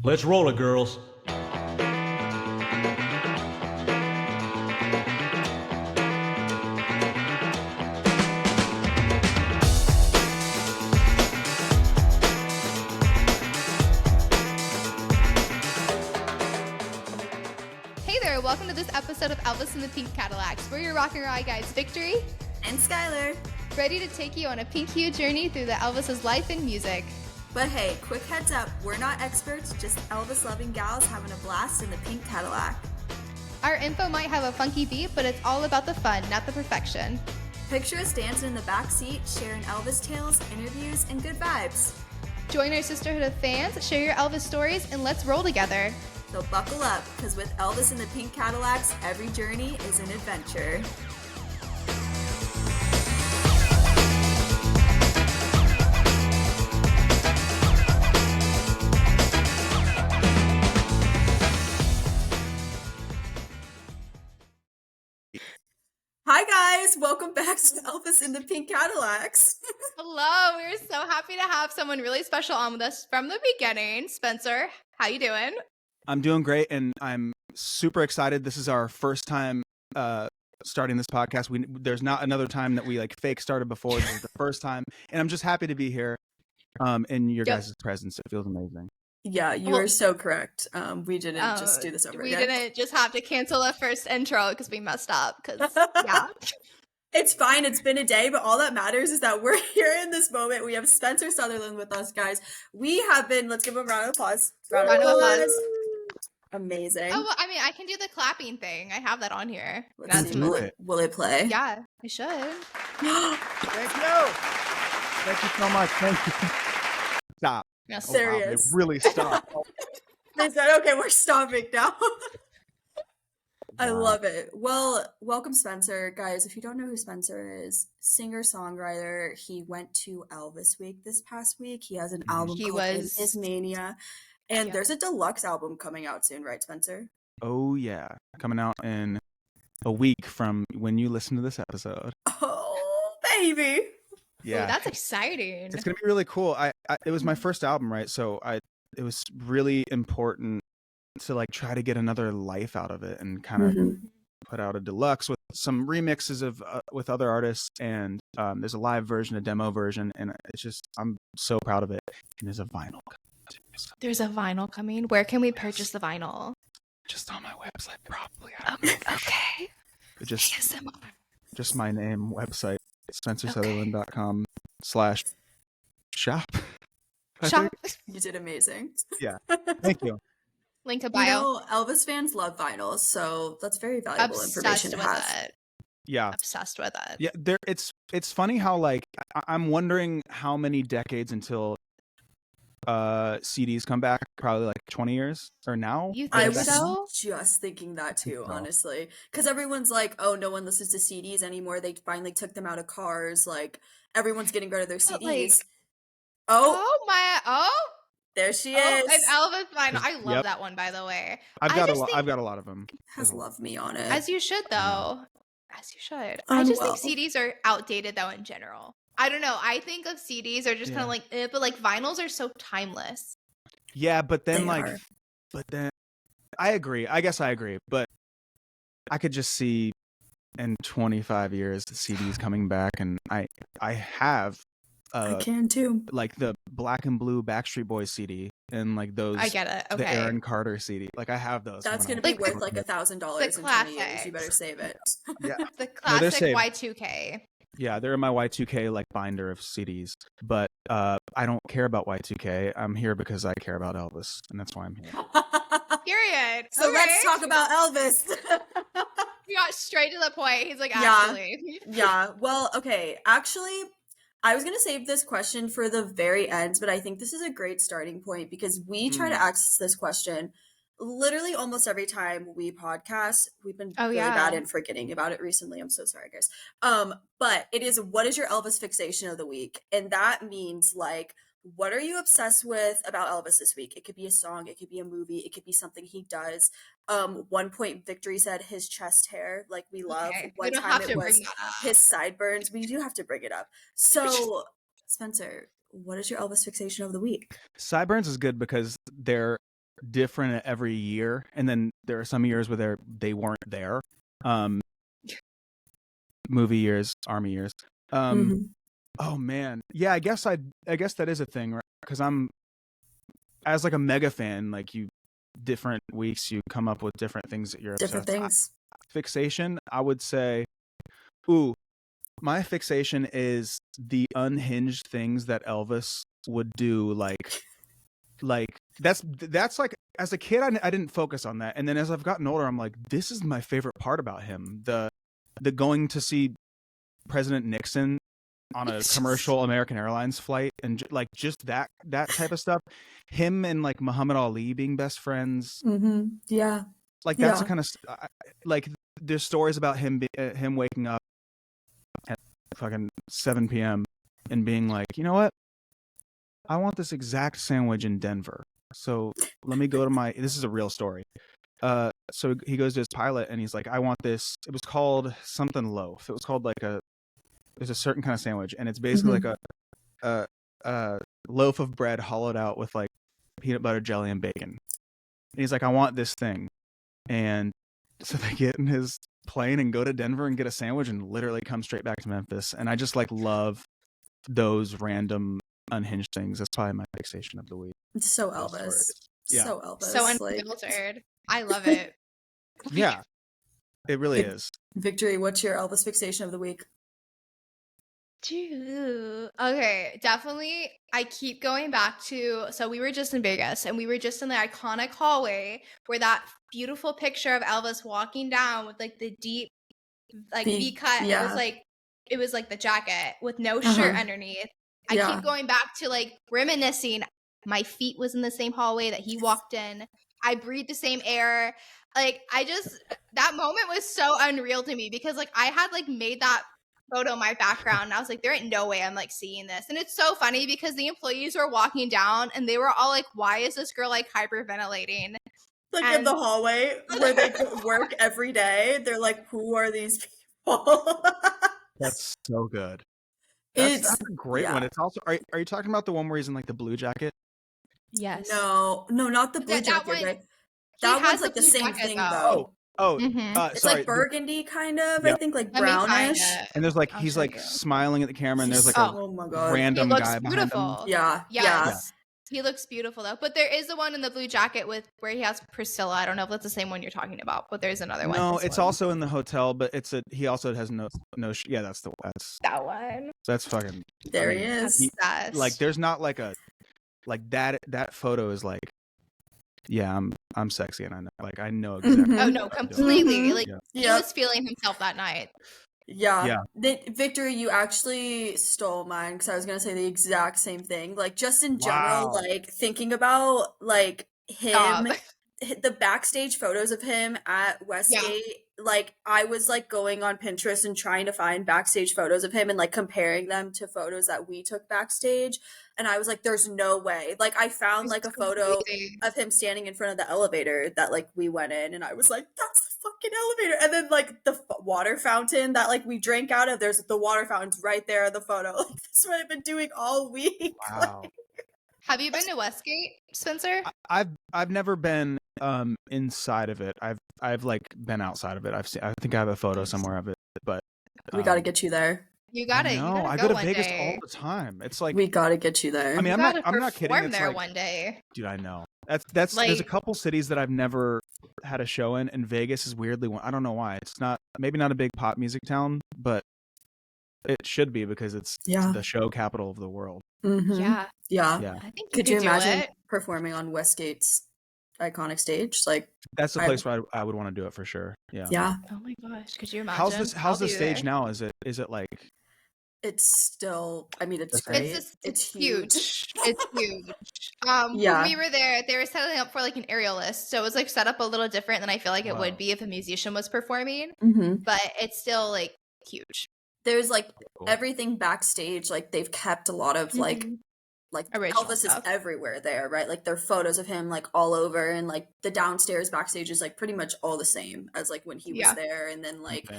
Let's roll it, girls. Hey there, welcome to this episode of Elvis and the Pink Cadillacs. We're your rock and ride guides, Victory and Skylar, ready to take you on a pink hue journey through the Elvis's life and music. But hey, quick heads up, we're not experts, just Elvis-loving gals having a blast in the Pink Cadillac. Our info might have a funky beat, but it's all about the fun, not the perfection. Picture us dancing in the back seat, sharing Elvis tales, interviews, and good vibes. Join our sisterhood of fans, share your Elvis stories, and let's roll together. So buckle up, because with Elvis and the Pink Cadillacs, every journey is an adventure. Hi guys, welcome back to Elvis and the Pink Cadillacs. Hello, we're so happy to have someone really special on with us from the beginning. Spencer, how you doing? I'm doing great, and I'm super excited. This is our first time starting this podcast. There's not another time that we like fake started before. This is the first time, and I'm just happy to be here in your guys' presence. It feels amazing. Yeah, you are so correct. We didn't just do this over again. We didn't just have to cancel the first intro because we messed up. Yeah. It's fine. It's been a day, but all that matters is that we're here in this moment. We have Spencer Sutherland with us, guys. We have been, let's give him a round of applause. Round of applause. Amazing. Oh, well, I mean, I can do the clapping thing. I have that on here. Let's see. Will it play? Yeah, I should. Thank you. Thank you so much. Thank you. Stop. Yes. There he They is. really stopped. They said, okay, we're stopping now. I Wow. love it. Well, welcome, Spencer. Guys, if you don't know who Spencer is, singer-songwriter. He went to Elvis Week this past week. He has an album called His Mania. And there's a deluxe album coming out soon, right, Spencer? Oh, yeah. Coming out in a week from when you listen to this episode. Oh, baby. Yeah. Ooh, that's exciting. It's going to be really cool. It was my first album, right? So it was really important to like try to get another life out of it and kind of put out a deluxe with some remixes of with other artists, and there's a live version, a demo version, and it's just, I'm so proud of it. And there's a vinyl coming too, so. There's a vinyl coming. Where can we purchase the vinyl? Just on my website, probably. Okay. Just my name, website, spencersutherland.com/shop. Shop. You did amazing. Yeah. Thank you. Link a You bio. know, Elvis fans love vinyls, so that's very valuable information to have. It. Yeah. Obsessed with it. Yeah, it's funny how like I'm wondering how many decades until CDs come back, probably like 20 years or now. You I think was so? just thinking that too, No. honestly. Because everyone's like, oh, no one listens to CDs anymore. They finally took them out of cars. Like, everyone's getting rid of their But, CDs. like, oh, oh, there she oh, is. an Elvis vinyl. I love Yep. that one, by the way. I've got a a lot of them. Has Love Me on it. As you should, though. As you should. I just Well. think CDs are outdated, though, in general. I don't know. I think of CDs are just kind of like, but like vinyls are so timeless. Yeah, but then They are. I agree. I guess I agree, but I could just see in 25 years the CDs coming back, and I have I can too. like the black and blue Backstreet Boys CD and like those I get it. the Okay. Aaron Carter CD. Like I have those. That's when going to I be was worth like a kid. $1,000 in 20 years. classics. You better save it. Yeah. The they're classic saved. Y2K. Yeah, they're in my Y2K like binder of CDs, but I don't care about Y2K. I'm here because I care about Elvis, and that's why I'm here. Period. So Okay. let's talk about Elvis. We got straight to the point. He's like, Yeah. actually. Yeah, well, okay. Actually, I was going to save this question for the very end, but I think this is a great starting point because we try to ask this question literally almost every time we podcast. We've been really bad in forgetting about it recently. I'm so sorry, guys. But it is, what is your Elvis fixation of the week? And that means like, what are you obsessed with about Elvis this week? It could be a song, it could be a movie, it could be something he does. One point Victory said his chest hair, like we love. Okay. One We don't time have it to was bring that up. his sideburns. We do have to bring it up. So, Spencer, what is your Elvis fixation of the week? Sideburns is good because they're different every year, and then there are some years where they weren't there. Movie years, army years. Oh man, yeah. I guess that is a thing, right? Because I'm, as like a mega fan, like different weeks you come up with different things that you're Different obsessed. things. Fixation, I would say, my fixation is the unhinged things that Elvis would do. Like that's like, as a kid, I didn't focus on that, and then as I've gotten older, I'm like, this is my favorite part about him. The going to see President Nixon on a commercial American Airlines flight, and just that type of stuff. Him and like Muhammad Ali being best friends. Yeah. Like that's the kind of like, there's stories about him waking up at fucking 7 p.m. and being like, you know what? I want this exact sandwich in Denver. So let me go to this is a real story. So he goes to his pilot and he's like, I want this. It was called something loaf. It was called like there's a certain kind of sandwich, and it's basically like a loaf of bread hollowed out with like peanut butter, jelly, and bacon. And he's like, I want this thing. And so they get in his plane and go to Denver and get a sandwich and literally come straight back to Memphis. And I just like love those random unhinged things. That's probably my fixation of the week. It's so Elvis. Yeah. So Elvis. So unfiltered. I love it. Yeah, it really is. Victory, what's your Elvis fixation of the week? Okay, definitely. I keep going back to, so we were just in Vegas and we were just in the iconic hallway where that beautiful picture of Elvis walking down with like the deep like V-cut. Yeah. It was like the jacket with no shirt underneath. I keep going back to like reminiscing. My feet was in the same hallway that he walked in. I breathed the same air. Like that moment was so unreal to me because like I had like made that photo my background, and I was like, there ain't no way I'm like seeing this. And it's so funny because the employees were walking down and they were all like, why is this girl like hyperventilating like in the hallway where they work every day? They're like, who are these people? That's so good. That's a great one. It's also, are you talking about the one where he's in like the blue jacket? Yes. No, not the blue jacket, one, right? That one's like the same jacket, thing though. It's sorry. Like burgundy kind of, I think, like brownish. And there's like he's like smiling at the camera, and there's like a random guy behind him. Yeah. He looks beautiful though. But there is the one in the blue jacket with where he has Priscilla. I don't know if that's the same one you're talking about, but there's another one. No, it's also in the hotel, but he also has no yeah, that's that one. That's fucking there he is. Like there's not like a like that photo is like, yeah, I'm sexy, and I know, like, I know exactly. Oh no, completely. Like he was feeling himself that night. Yeah. Victor, you actually stole mine because I was gonna say the exact same thing. Like just in general, like thinking about like him, the backstage photos of him at Westgate. Like I was like going on Pinterest and trying to find backstage photos of him and like comparing them to photos that we took backstage. And I was like, there's no way. Like I found like a photo of him standing in front of the elevator that like we went in, and I was like, that's the fucking elevator. And then like the water fountain that like we drank out of, there's the water fountains right there in the photo. Like that's what I've been doing all week. Wow. Like, have you been to Westgate, Spencer? I've never been inside of it. I've like been outside of it. I think I have a photo somewhere of it, but we got to get you there. You gotta. I go to Vegas all the time. It's like we got to get you there. I mean, I'm not kidding. Perform it's there like, one day, dude. I know. That's like, there's a couple cities that I've never had a show in, and Vegas is weirdly one. I don't know why. It's maybe not a big pop music town, but it should be because it's the show capital of the world. Mm-hmm. Yeah. I think could you imagine performing on Westgate's iconic stage? Like that's the place where I would want to do it for sure. Yeah. Oh my gosh, could you imagine? How's the stage now? Is it like? It's still, I mean, it's great. It's huge. It's huge. When we were there, they were setting up for like an aerialist. So it was like set up a little different than I feel like it would be if a musician was performing. Mm-hmm. But it's still like huge. There's like everything backstage. Like they've kept a lot of like original Elvis stuff. is everywhere there, right? Like there are photos of him like all over, and like the downstairs backstage is like pretty much all the same as like when he was there. And then like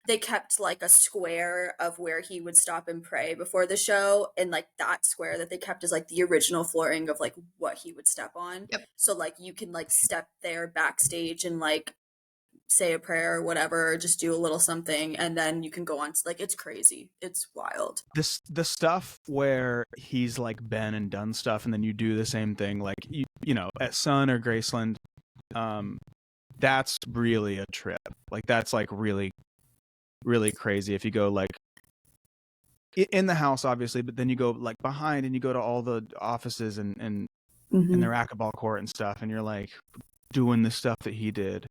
they kept like a square of where he would stop and pray before the show, and like that square that they kept is like the original flooring of like what he would step on. Yep. So like you can like step there backstage and like say a prayer or whatever, or just do a little something, and then you can go on. Like, it's crazy, it's wild. The stuff where he's like been and done stuff, and then you do the same thing, like you know, at Sun or Graceland, that's really a trip. Like that's like really crazy if you go like in the house, obviously, but then you go like behind and you go to all the offices and the racquetball court and stuff, and you're like doing the stuff that he did.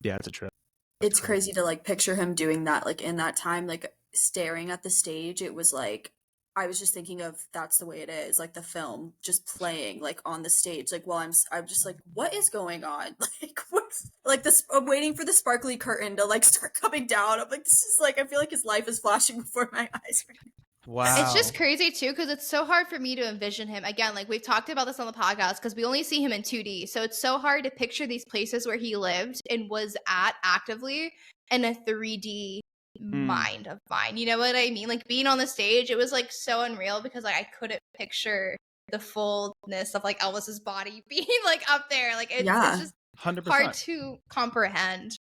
Yeah, it's a trip. It's crazy to like picture him doing that, like in that time, like staring at the stage. It was like, I was just thinking of, that's the way it is, like the film just playing like on the stage, like while I'm just like, what is going on? Like what's like this, I'm waiting for the sparkly curtain to like start coming down. I'm like, this is like, I feel like his life is flashing before my eyes right now. Wow. It's just crazy too, because it's so hard for me to envision him. Again, like we've talked about this on the podcast, because we only see him in 2D. So it's so hard to picture these places where he lived and was at actively in a 3D mind of mine. You know what I mean? Like being on the stage, it was like so unreal, because like I couldn't picture the fullness of like Elvis's body being like up there. Like it's just 100%. hard to comprehend.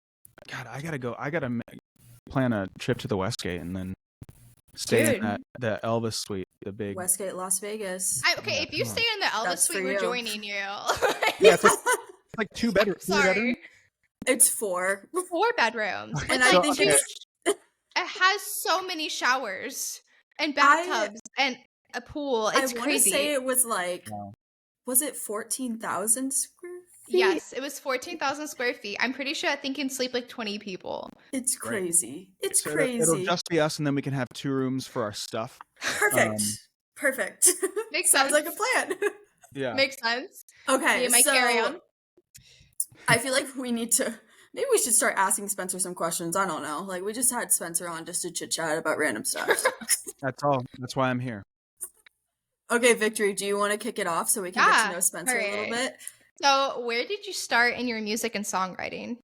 God, I gotta plan a trip to the Westgate and then stay in that Elvis suite, the big Westgate, Las Vegas. Okay, if you stay in the Elvis suite, we're joining you. Yeah, it's like 2 bedrooms. Sorry. It's 4 bedrooms. And I think it has so many showers and bathtubs and a pool. It's I want crazy. to say it was like, was it 14,000 square feet? Yes, it was 14,000 square feet. I'm pretty sure I think can sleep like 20 people. It's crazy. It's so crazy. It'll just be us, and then we can have 2 rooms for our stuff. Perfect. Perfect. Makes Sounds sense. like a plan. Yeah. Makes sense. Okay, so carry on. I feel like maybe we should start asking Spencer some questions. I don't know. Like we just had Spencer on just to chit chat about random stuff. That's all. That's why I'm here. Okay, Victory, do you want to kick it off so we can get to know Spencer a little bit? So where did you start in your music and songwriting?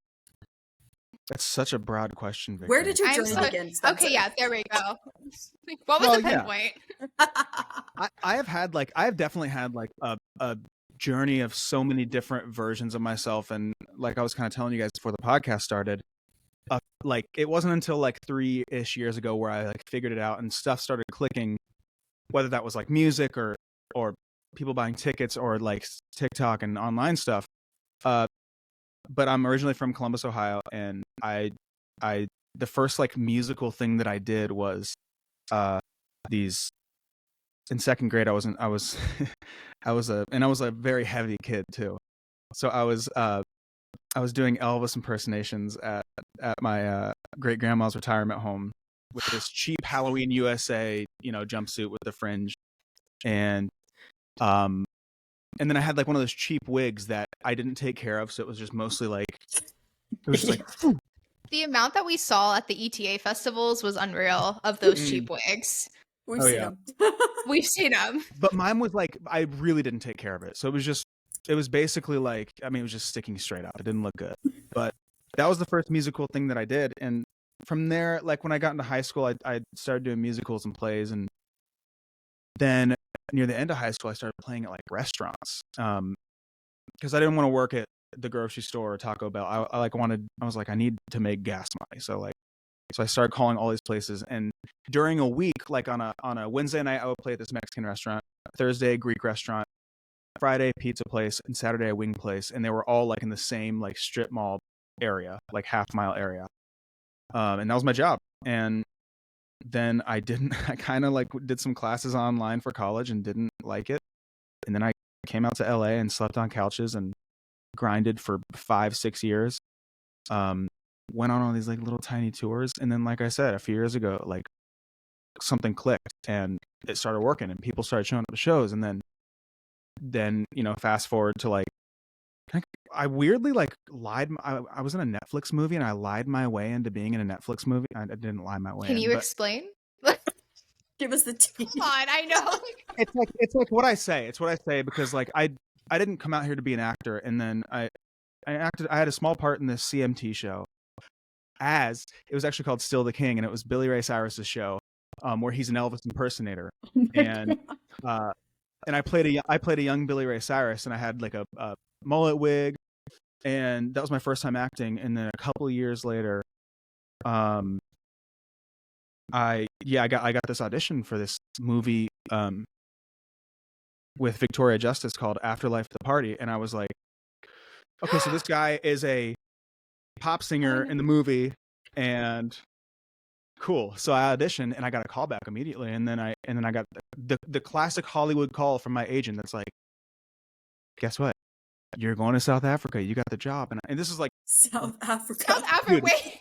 That's such a broad question, Victory. Where did your journey begin, Spencer? Okay, yeah, there we go. What was the pinpoint? I've definitely had like a journey of so many different versions of myself, and like I was kind of telling you guys before the podcast started, like it wasn't until like 3-ish years ago where I like figured it out and stuff started clicking, whether that was like music or people buying tickets or like TikTok and online stuff. But I'm originally from Columbus, Ohio, and I the first like musical thing that I did was these. In second grade, I was a very heavy kid too, so I was doing Elvis impersonations at my great grandma's retirement home with this cheap Halloween USA jumpsuit with the fringe, and then I had like one of those cheap wigs that I didn't take care of, so it was just mostly like the amount that we saw at the ETA festivals was unreal of those cheap wigs. We've seen them. We've seen them. But mine was like, I really didn't take care of it. So it was basically like, I mean, it was just sticking straight out. It didn't look good. But that was the first musical thing that I did. And from there, like when I got into high school, I started doing musicals and plays. And then near the end of high school, I started playing at like restaurants. Because I didn't want to work at the grocery store or Taco Bell. I was like, I need to make gas money. So I started calling all these places, and during a week, like on a Wednesday night, I would play at this Mexican restaurant, Thursday Greek restaurant, Friday pizza place, and Saturday a wing place, and they were all like in the same like strip mall area, like half-mile area, and that was my job. And then I kind of like did some classes online for college and didn't like it, and then I came out to LA and slept on couches and grinded for 5-6 years. Went on all these like little tiny tours, and then like I said, a few years ago, like something clicked and it started working, and people started showing up to shows. And then fast forward to like I weirdly like lied. I was in a Netflix movie, and I lied my way into being in a Netflix movie. I didn't lie my way. Can you explain? Give us the tea. Come on, I know. It's like what I say. It's what I say because like I didn't come out here to be an actor, and then I acted. I had a small part in this CMT show. as, it was actually called Still the King, and it was Billy Ray Cyrus's show, where he's an Elvis impersonator. And I played a young Billy Ray Cyrus, and I had like a mullet wig, and that was my first time acting. And then a couple of years later, I got this audition for this movie with Victoria Justice called Afterlife the Party, and I was like, okay, so this guy is a pop singer in the movie, and cool. So I auditioned, and I got a call back immediately, and then I got the classic Hollywood call from my agent that's like, guess what? You're going to South Africa. You got the job, and this is like South Africa. South Africa. Wait.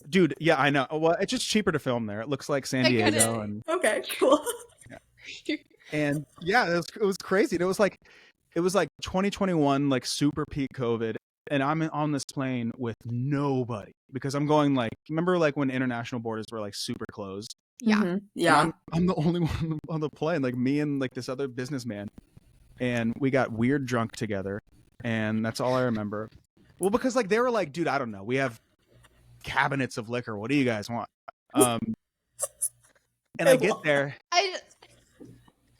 Dude, yeah, I know. Well, it's just cheaper to film there. It looks like San Diego. And okay, cool. Yeah. And yeah, it was crazy. It was like 2021, like super peak COVID, and I'm on this plane with nobody because I'm going like, remember like when international borders were like super closed? Yeah. Mm-hmm. Yeah. I'm the only one on the plane, like me and like this other businessman, and we got weird drunk together, and that's all I remember. Well, because like they were like, dude, I don't know, we have cabinets of liquor. What do you guys want? And I get there.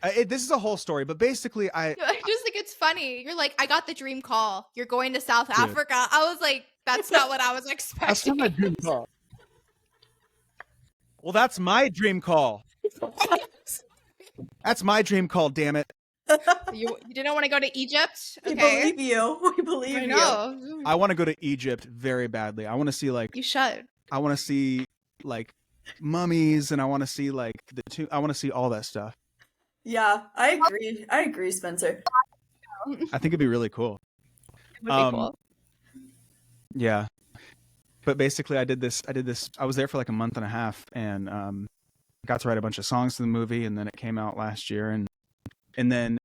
This is a whole story, but basically I just think it's funny. You're like, I got the dream call. You're going to South Africa. I was like, that's not what I was expecting. That's not my dream call. Well, that's my dream call. That's my dream call, damn it. You didn't want to go to Egypt? Okay. We believe you. We believe I know. you. I want to go to Egypt very badly. I want to see like you should. I want to see like mummies, and I want to see like I want to see all that stuff. Yeah, I agree. I agree, Spencer. I think it'd be really cool. It would be cool. Yeah. But basically I did this. I was there for like a month and a half, and got to write a bunch of songs to the movie, and then it came out last year, and then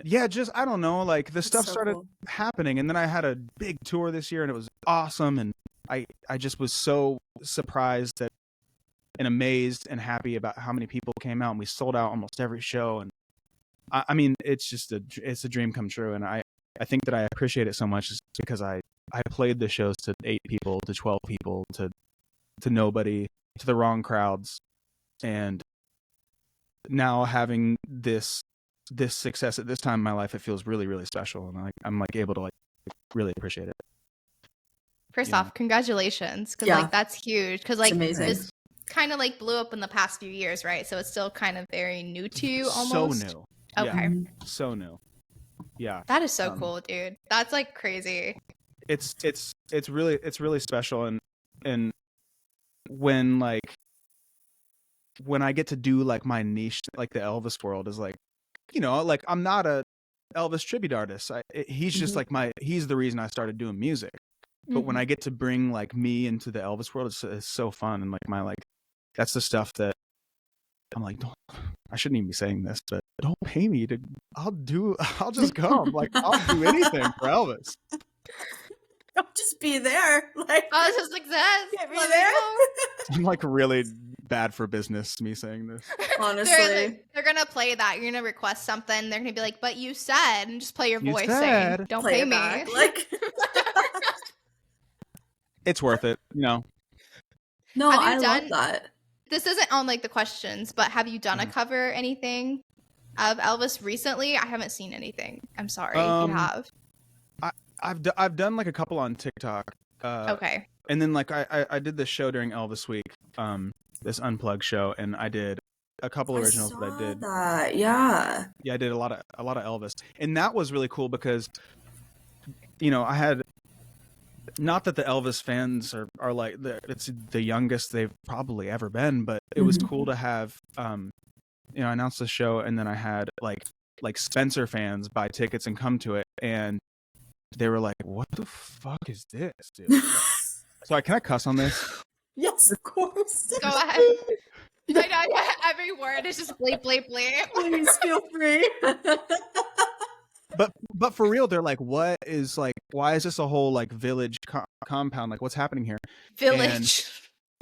yeah, just I don't know, like the stuff started happening, and then I had a big tour this year, and it was awesome, and I just was so surprised that and amazed and happy about how many people came out, and we sold out almost every show, and I mean it's a dream come true, and I think that I appreciate it so much just because I played the shows to 8 people, to 12 people, to nobody, to the wrong crowds, and now having this success at this time in my life, it feels really, really special, and I'm like able to like really appreciate it. First off, congratulations, because like that's huge, because like this kind of like blew up in the past few years, right? So it's still kind of very new to you, almost. So new. Okay. Yeah. So new. Yeah. That is so cool, dude. That's like crazy. It's really special, and when I get to do like my niche, like the Elvis world is like, you know, like I'm not a Elvis tribute artist. He's just like he's the reason I started doing music. But when I get to bring like me into the Elvis world, it's so fun, and like that's the stuff that I'm like, I shouldn't even be saying this, but don't pay me to. I'll just come. Like I'll do anything for Elvis. I'll just be there. Like oh, this is success. Get me there. I'm like really bad for business, me saying this. Honestly, they're gonna play that. You're gonna request something. They're gonna be like, "But you said," and just play your voice saying, "Don't pay me." Like, it's worth it, you know. No, I love that. This isn't on like the questions, but have you done a cover anything of Elvis recently? I haven't seen anything. I'm sorry if you have. I've done like a couple on TikTok. Okay. And then like I did this show during Elvis Week, this unplugged show, and I did a couple originals that I did. Yeah, I did a lot of Elvis, and that was really cool because, you know, I had, not that the Elvis fans are like it's the youngest they've probably ever been, but it was cool to have, you know, I announced the show, and then I had like Spencer fans buy tickets and come to it, and they were like, "What the fuck is this, dude?" So can I cuss on this? Yes, of course. Go ahead. I know every word is just bleep, bleep, bleep. Please feel free. But for real, they're like, "What is like? Why is this a whole like village compound? Like, what's happening here?" Village.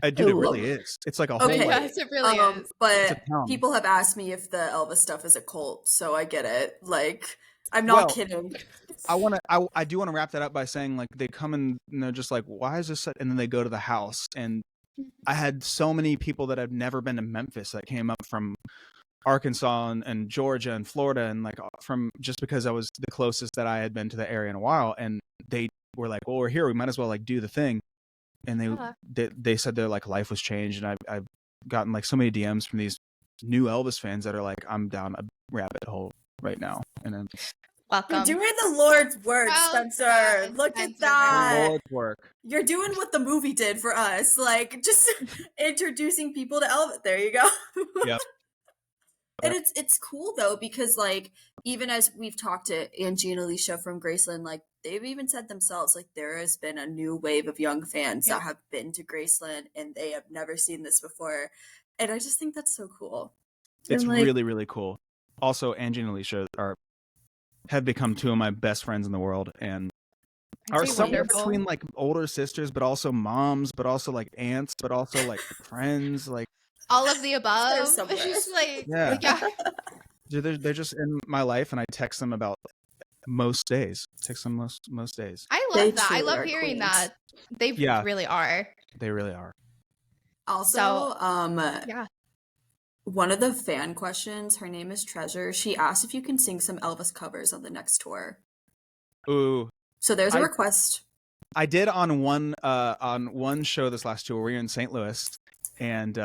Dude, it really is. It's like a whole. Yes, it really is. But people have asked me if the Elvis stuff is a cult, so I get it. Like, I'm not kidding. I do want to wrap that up by saying, like, they come and they're just like, why is this? And then they go to the house, and I had so many people that had never been to Memphis that came up from Arkansas and Georgia and Florida, and like from just because I was the closest that I had been to the area in a while, and they were like, well, we're here, we might as well like do the thing. And they said their like life was changed, and I've gotten like so many DMs from these new Elvis fans that are like, I'm down a rabbit hole right now. And then welcome. You're doing the Lord's work, Spencer. Look at that. The Lord's work. You're doing what the movie did for us, like just introducing people to Elvis. There you go. Yep. And it's cool though, because like even as we've talked to Angie and Alicia from Graceland, like they've even said themselves, like there has been a new wave of young fans that have been to Graceland and they have never seen this before. And I just think that's so cool. It's like, really, really cool. Also, Angie and Alicia have become two of my best friends in the world, and are somewhere between like older sisters, but also moms, but also like aunts, but also like friends, like all of the above. It's just like they're just in my life, and I text them about most days. Text them most days. I love that. I love hearing that. They really are. They really are. Also, one of the fan questions, her name is Treasure. She asked if you can sing some Elvis covers on the next tour. Ooh. So there's a request. I did on one show this last tour. We were in St. Louis, and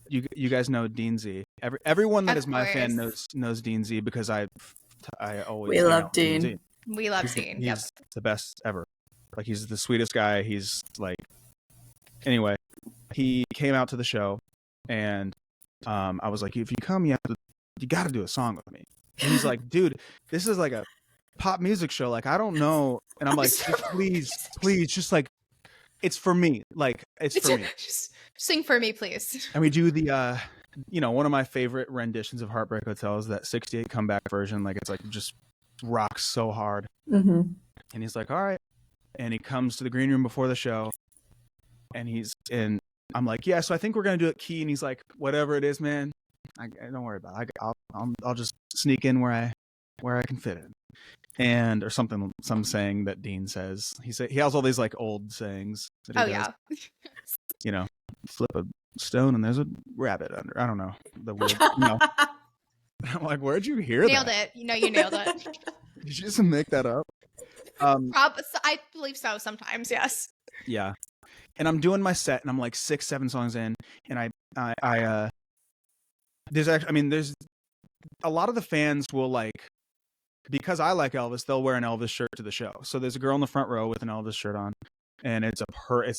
you guys know Dean Z. Everyone that is my fan knows Dean Z, because I always love Dean. Z. We love Dean. He's the best ever. Like, he's the sweetest guy. He's like, anyway, he came out to the show, and I was like, if you come, you got to do a song with me. And he's like, dude, this is like a pop music show. Like, I don't know. And I'm like, please, just like, it's for me. Like, it's for me. Just sing for me, please. And we do the, one of my favorite renditions of Heartbreak Hotel is that 68 comeback version. Like, it's like just rocks so hard. Mm-hmm. And he's like, all right. And he comes to the green room before the show, and I'm like, yeah, so I think we're going to do it key. And he's like, whatever it is, man, I don't worry about it. I'll just sneak in where I can fit in. And, or something, some saying that Dean says. He has all these like old sayings that he does. Flip a stone and there's a rabbit under. I don't know. The word. I'm like, where'd you hear that? Nailed it. You nailed it. Did you just make that up? I believe so sometimes, yes. Yeah. And I'm doing my set, and I'm like 6-7 songs in, and there's a lot of the fans will, like, because I like Elvis, they'll wear an Elvis shirt to the show. So there's a girl in the front row with an Elvis shirt on, and it's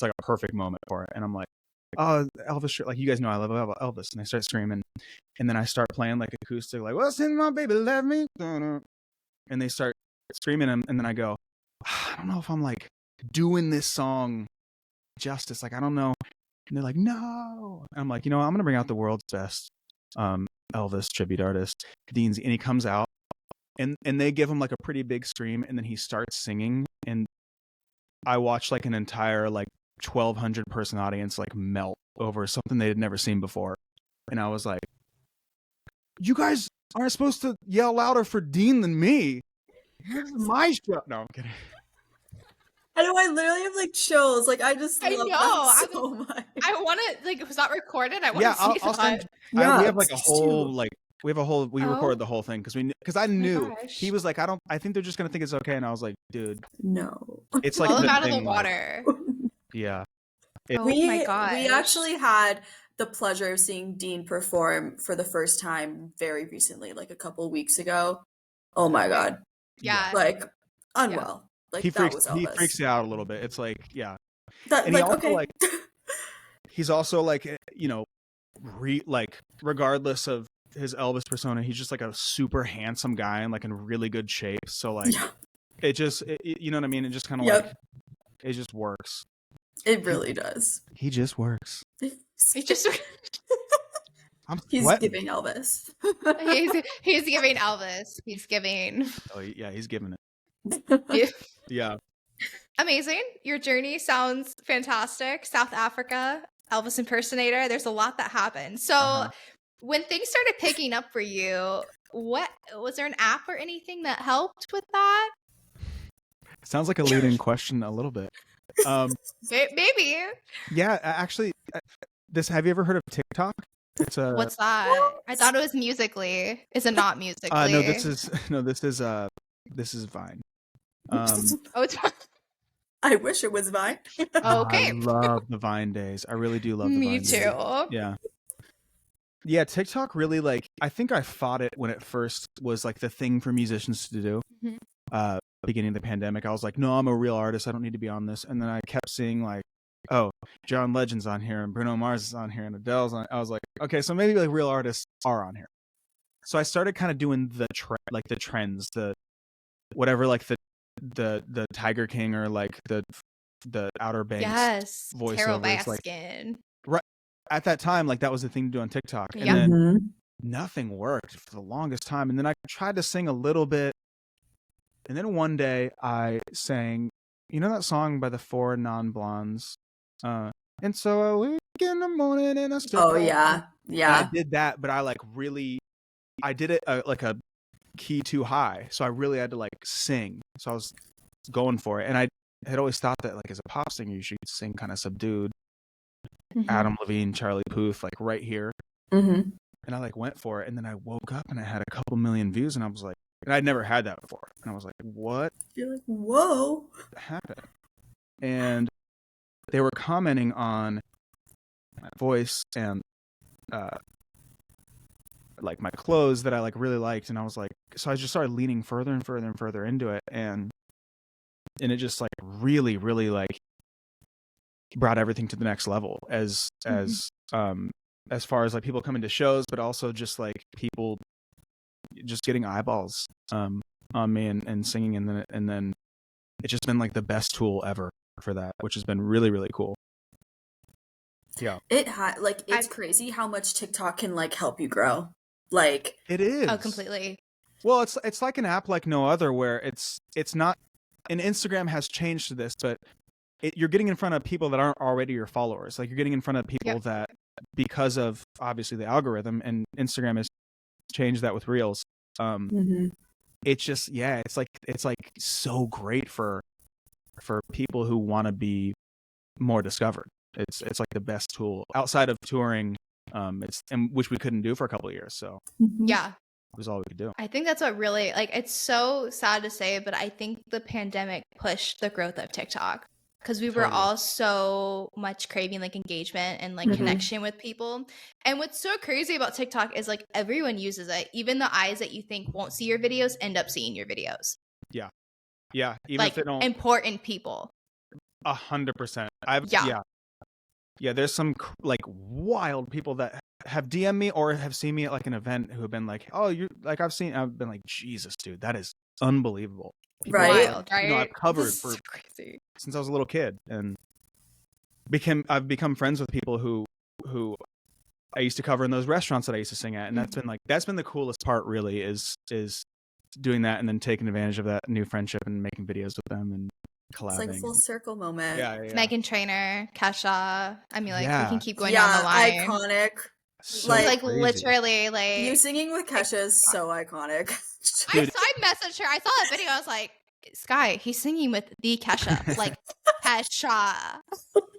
like a perfect moment for it. And I'm like, oh, Elvis shirt, like, you guys know I love Elvis. And I start screaming, and then I start playing like acoustic, like, well, send my baby, let me, and they start screaming, and then I go, I don't know if I'm like doing this song justice, like, I don't know. And they're like, no. And I'm like, I'm gonna bring out the world's best Elvis tribute artist, Dean Z. And he comes out, and they give him like a pretty big scream, and then he starts singing, and I watched like an entire like 1,200 person audience like melt over something they had never seen before. And I was like, you guys aren't supposed to yell louder for Dean than me. This is my show. No, I'm kidding. I know, I literally have like chills. Like, I just love that so much. I want to, like, was that recorded? I want to see that. We have like a whole, like, we recorded the whole thing because I knew he was like, I think they're just going to think it's okay. And I was like, dude, no, it's like them out of the water. Like, yeah. My God. We actually had the pleasure of seeing Dean perform for the first time very recently, like a couple of weeks ago. Oh my God. Yeah. Like, unwell. Yeah. Like, he freaks out a little bit. It's like, yeah. And he also like, he's also like, like, regardless of his Elvis persona, he's just like a super handsome guy and like in really good shape. So like, it just, you know what I mean? It just kind of like, it just works. It really does. He just works. He just. He's giving Elvis. he's giving Elvis. He's giving. Oh yeah, he's giving it. Yeah. Amazing. Your journey sounds fantastic. South Africa, Elvis impersonator. There's a lot that happened. So when things started picking up for you, what was there an app or anything that helped with that? Sounds like a leading question a little bit. Maybe. Yeah, actually, have you ever heard of TikTok? It's a What's that? I thought it was Musically. Is it not Musically? no, this is Vine. Oh, it's fine. I wish it was Vine. Okay. I love the Vine days. I really do love the Vine days. Me too. Yeah. Yeah, TikTok really, like, I think I fought it when it first was like the thing for musicians to do. Mm-hmm. Beginning of the pandemic, I was like, no, I'm a real artist. I don't need to be on this. And then I kept seeing like, oh, John Legend's on here and Bruno Mars is on here and Adele's on. I was like, okay, so maybe like real artists are on here. So I started kind of doing the trends, the whatever, like the Tiger King or like the Outer Banks voiceovers. Carol Baskin. Like, right at that time, like that was the thing to do on TikTok. And Yeah. then nothing worked for the longest time. And then I tried to sing a little bit. And then one day I sang, you know that song by the Four Non-Blondes? And so I wake in the morning and I still. Oh, yeah. Yeah. And I did that, but I did it like a key too high. So I really had to like sing. So I was going for it. And I had always thought that like as a pop singer, you should sing kind of subdued. Adam Levine, Charlie Puth, like right here. And I like went for it. And then I woke up and I had a couple million views and I was like, and I'd never had that before. And I was like, what? You're like, whoa. Happened? And they were commenting on my voice and like my clothes that I like really liked. And I was like, so I just started leaning further and further and further into it. And it just like really, really like brought everything to the next level as far as like people coming to shows, but also just like people just getting eyeballs on me and singing, and then it's just been like the best tool ever for that, which has been really, really cool. Yeah, it's crazy how much TikTok can like help you grow. Like it is. Oh, completely. Well, it's like an app like no other, where it's not. And Instagram has changed to this, but you're getting in front of people that aren't already your followers. Like you're getting in front of people that, because of obviously the algorithm, and Instagram has changed that with Reels. It's just it's like so great for people who want to be more discovered. It's like the best tool outside of touring, which we couldn't do for a couple of years. So yeah, it was all we could do. I think that's what really, like, it's so sad to say, but I think the pandemic pushed the growth of TikTok. Because we were all so much craving like engagement and like connection with people. And what's so crazy about TikTok is like everyone uses it. Even the eyes that you think won't see your videos end up seeing your videos. Yeah. Even like, if they don't. Important people. 100%. Yeah. There's some like wild people that have DM'd me or have seen me at like an event who have been like, oh, you like I've been like, Jesus, dude, that is unbelievable. People right. You know, I've covered for crazy. Since I was a little kid, and I've become friends with people who I used to cover in those restaurants that I used to sing at, and that's been the coolest part. Really, is doing that and then taking advantage of that new friendship and making videos with them and collabing. It's like a full circle moment. Yeah. Meghan Trainor, Kesha. I mean, like we can keep going down the line. Iconic. So like crazy. Literally, like you singing with Kesha is so iconic. I messaged her. I saw that video. I was like, Sky, he's singing with the Kesha, like Kesha.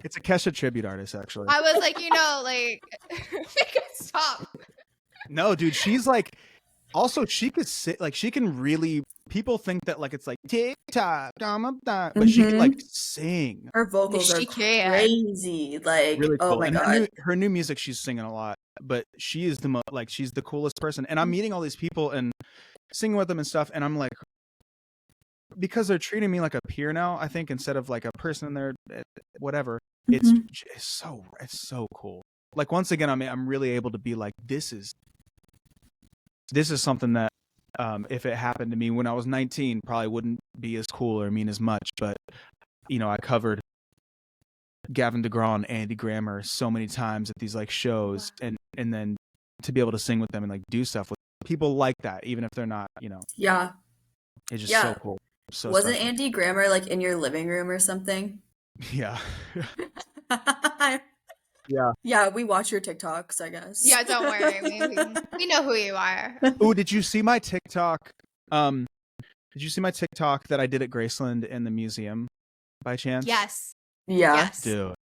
It's a Kesha tribute artist, actually. I was like, like, make it stop. No, dude, she's like, also she could sit, like she can really. People think that like it's like TikTok, but she can like sing. Her vocals are crazy, like really cool. Oh my god, her new music, she's singing a lot, but she is she's the coolest person. And I'm meeting all these people and singing with them and stuff, and I'm like, because they're treating me like a peer now, I think, instead of like a person there, whatever. It's so cool. Like once again, I'm really able to be like, this is something that if it happened to me when I was 19, probably wouldn't be as cool or mean as much. But I covered Gavin DeGraw and Andy Grammer so many times at these like shows, and then to be able to sing with them and like do stuff with people like that, even if they're not, Yeah. It's just so cool. So wasn't special. Andy Grammer like in your living room or something? Yeah. Yeah, we watch your TikToks, I guess. Yeah, don't worry. We know who you are. Oh, did you see my TikTok? Did you see my TikTok that I did at Graceland in the museum by chance? Yes. Yeah. Yes. Dude,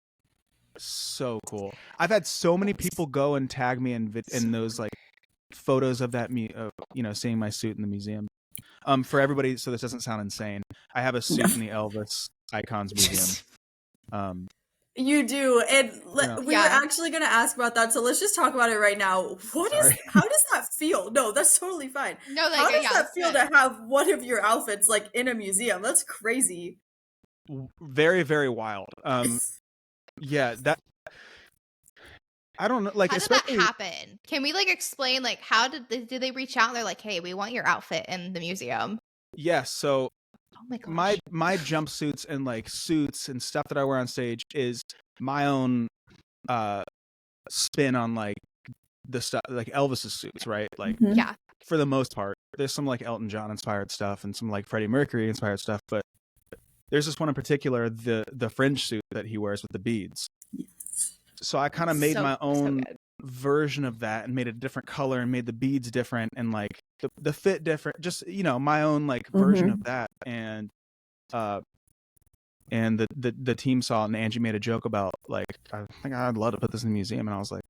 so cool. I've had so many people go and tag me in those like photos of that seeing my suit in the museum. For everybody, so this doesn't sound insane, I have a suit in the Elvis Icons Museum. You do, and we were actually going to ask about that, so let's just talk about it right now. How does that feel? No, that's totally fine. No, like, how does that feel to have one of your outfits like in a museum? That's crazy. Very, very wild. Yeah, that I don't know. Like, how did that happen? Can we like explain like how did they reach out? And they're like, hey, we want your outfit in the museum. Yes. So oh my gosh. my jumpsuits and like suits and stuff that I wear on stage is my own spin on like the stuff like Elvis's suits, right? Like yeah, for the most part. There's some like Elton John inspired stuff and some like Freddie Mercury inspired stuff, but there's this one in particular, the fringe suit that he wears with the beads. So I kind of made my own version of that and made a different color and made the beads different and like the fit different, just my own like version of that. And the team saw it, and Angie made a joke about like, I think I'd love to put this in the museum, and I was like,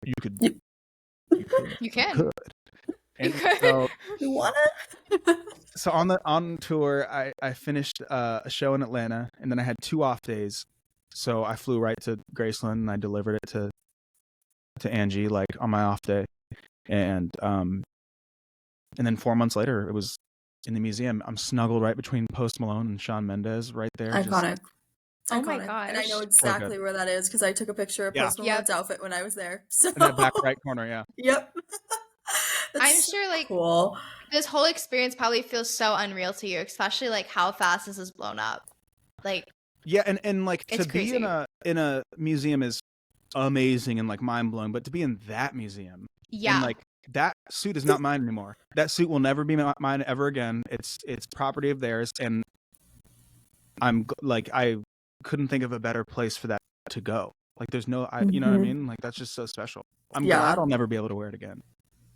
you can. And so, you wanna? So on tour, I finished a show in Atlanta, and then I had 2 off days. So I flew right to Graceland and I delivered it to Angie like on my off day, and then 4 months later it was in the museum. I'm snuggled right between Post Malone and Shawn Mendes right there. Iconic. Oh my gosh. And I know exactly where that is because I took a picture of Post Malone's outfit when I was there. So in that back right corner, yeah. Yep. I'm sure like cool. This whole experience probably feels so unreal to you, especially like how fast this is blown up. Like yeah, and like to crazy. be in a museum is amazing and like mind blowing, but to be in that museum, and like that suit is not mine anymore. That suit will never be mine ever again. It's property of theirs, and I'm like I couldn't think of a better place for that to go. Like there's no, you know what I mean? Like that's just so special. I'm glad I'll never be able to wear it again.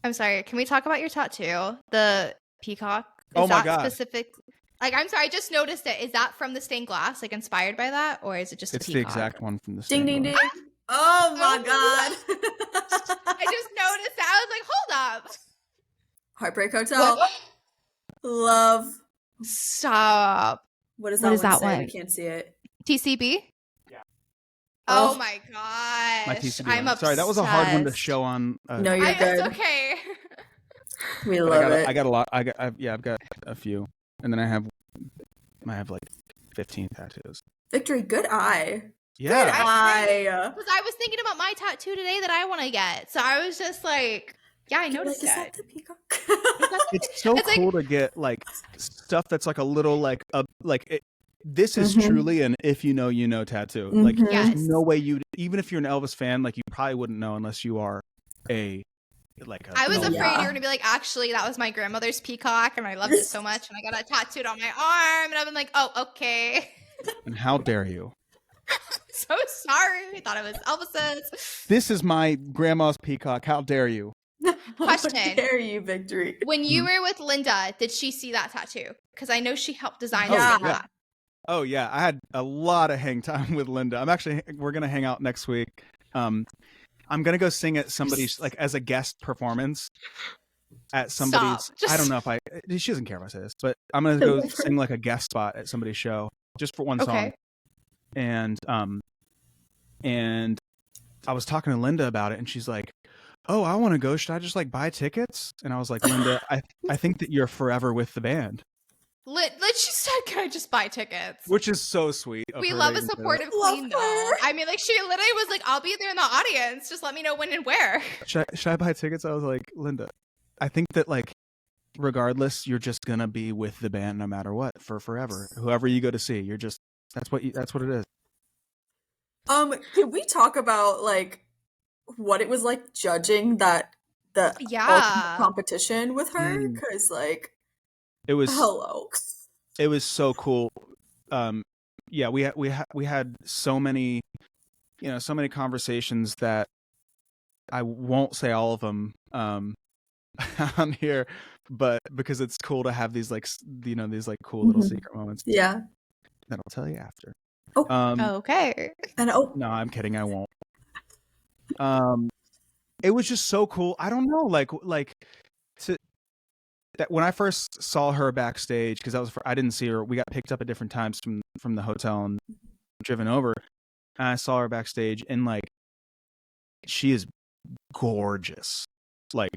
I'm sorry. Can we talk about your tattoo, the peacock? Oh my god! Specific. Like, I'm sorry, I just noticed it. Is that from the stained glass, like inspired by that, or is it just? It's the exact one from the stained glass. Ding ding ding! Oh my god! I just noticed that. I was like, hold up. Heartbreak Hotel. What? Love. Stop. What does that one say? I can't see it. TCB. Yeah. Oh my god. My TCB. I'm obsessed. Sorry, that was a hard one to show on. No, you're good. It's okay. We love it. I got a lot. I've got a few, and then I have like 15 tattoos. Victory, good eye. Yeah. Good eye. Because I was thinking about my tattoo today that I want to get, so I was just like, yeah, I noticed Is that the peacock? It's so cool to get like stuff that's like a little like this is truly an if you know tattoo. Like there's no way even if you're an Elvis fan, like you probably wouldn't know unless you are I was afraid you were gonna be like, actually, that was my grandmother's peacock, and I loved it so much, and I got it tattooed on my arm, and I've been like, oh, okay. And how dare you? So sorry. I thought it was Elvis's. This is my grandma's peacock. How dare you? Question. How dare you, Victory? When you were with Linda, did she see that tattue? Because I know she helped design it. Oh yeah, I had a lot of hang time with Linda. We're gonna hang out next week. I'm gonna go sing at somebody's like as a guest performance at somebody's. I don't know if she doesn't care if I say this, but I'm gonna go sing like a guest spot at somebody's show just for one song. And I was talking to Linda about it, and she's like, "Oh, I want to go. Should I just like buy tickets?" And I was like, "Linda, I think that you're forever with the band." She said, "Can I just buy tickets?" Which is so sweet. We love a supportive queen, though. I mean, like she literally was like, "I'll be there in the audience. Just let me know when and where." Should I buy tickets? I was like, Linda, I think that like, regardless, you're just gonna be with the band no matter what for forever. Whoever you go to see, you're just that's what it is. Can we talk about like what it was like judging the ultimate competition with her? Because like. It was hello. It was so cool. Yeah, we had so many so many conversations that I won't say all of them on here, but because it's cool to have these like these like cool little secret moments. Yeah. That I'll tell you after. Okay. And no, I'm kidding. I won't. It was just so cool. I don't know, that when I first saw her backstage, because I didn't see her. We got picked up at different times from the hotel and driven over. And I saw her backstage, and like, she is gorgeous. Like,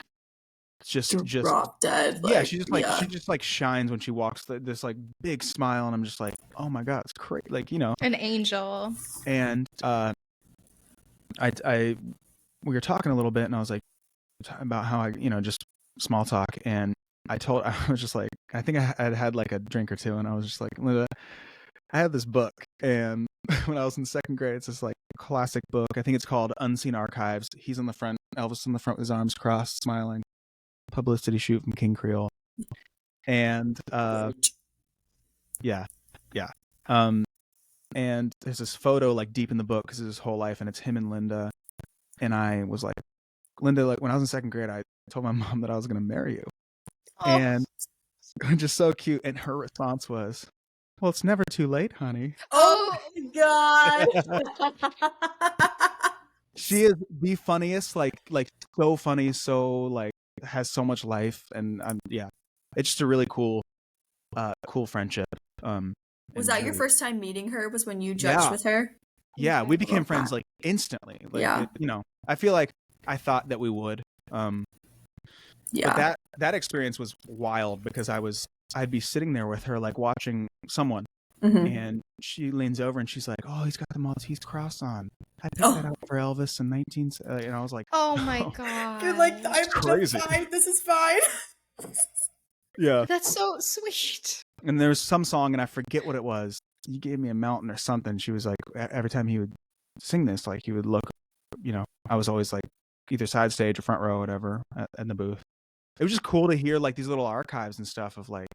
just drop dead. Yeah, she just like shines when she walks. This like big smile, and I'm just like, oh my god, it's crazy. Like, an angel. And we were talking a little bit, and I was like about how I just small talk, and I was just like, I think I had like a drink or two, and I was just like, Linda, I have this book, and when I was in second grade, it's this like classic book. I think it's called Unseen Archives. He's on the front, Elvis on the front with his arms crossed, smiling. Publicity shoot from King Creole. And yeah. And there's this photo like deep in the book because it's his whole life, and it's him and Linda. And I was like, Linda, like when I was in second grade, I told my mom that I was going to marry you. Oh. And just so cute. And her response was, well, it's never too late, honey. Oh my God. She is the funniest, like so funny, so like has so much life, and it's just a really cool friendship. Was that your first time meeting her? Was when you judged with her? Yeah, we became friends like instantly. Like, yeah, I feel like I thought that we would. Yeah, but that experience was wild because I'd be sitting there with her like watching someone. Mm-hmm. And she leans over and she's like, "Oh, he's got the Maltese cross on. I picked that out for Elvis in 19." And I was like, "Oh my god!" You're like, "I'm just fine. This is fine." Yeah, that's so sweet. And there was some song, and I forget what it was. He gave me a mountain or something. She was like, every time he would sing this, like he would look, I was always like either side stage or front row, or whatever, in the booth. It was just cool to hear like these little archives and stuff of like,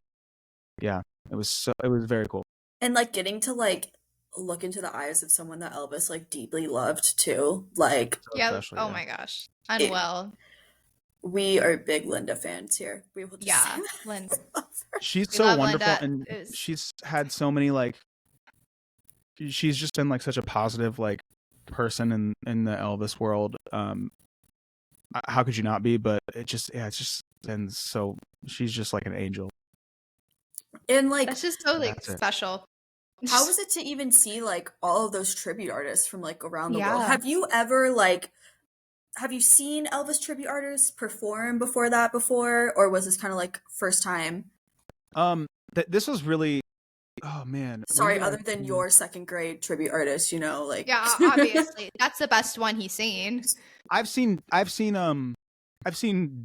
it was very cool. And like getting to like look into the eyes of someone that Elvis like deeply loved too. Like, oh my gosh. Unwell. We are big Linda fans here. We will just Linda. She's so wonderful, Linda. And she's had so many like. She's just been like such a positive like person in the Elvis world. How could you not be? But it's just been so. She's just like an angel. And like that's just so like special. How was it to even see like all of those tribute artists from like around the world? Have you ever have you seen Elvis tribute artists perform before, or was this kind of like first time? This was really, oh man. Sorry, other than your second grade tribute artist, like obviously that's the best one he's seen. I've seen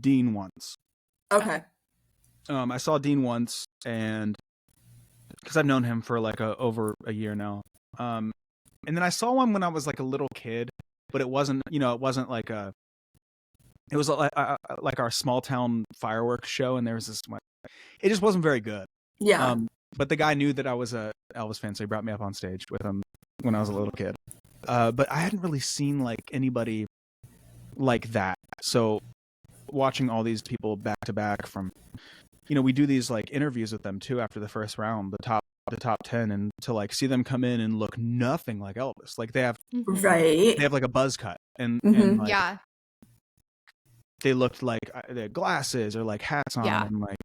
Dean once. Okay. I saw Dean once, and because I've known him for like over a year now. And then I saw one when I was like a little kid, but it wasn't, it wasn't like it was like our small town fireworks show, and there was this one. It just wasn't very good. Yeah. But the guy knew that I was a Elvis fan, so he brought me up on stage with him when I was a little kid. But I hadn't really seen like anybody like that. So watching all these people back to back from, we do these like interviews with them too after the first round, the top 10, and to like see them come in and look nothing like Elvis. Like they have like a buzz cut and like, they looked like they had glasses or like hats on, and like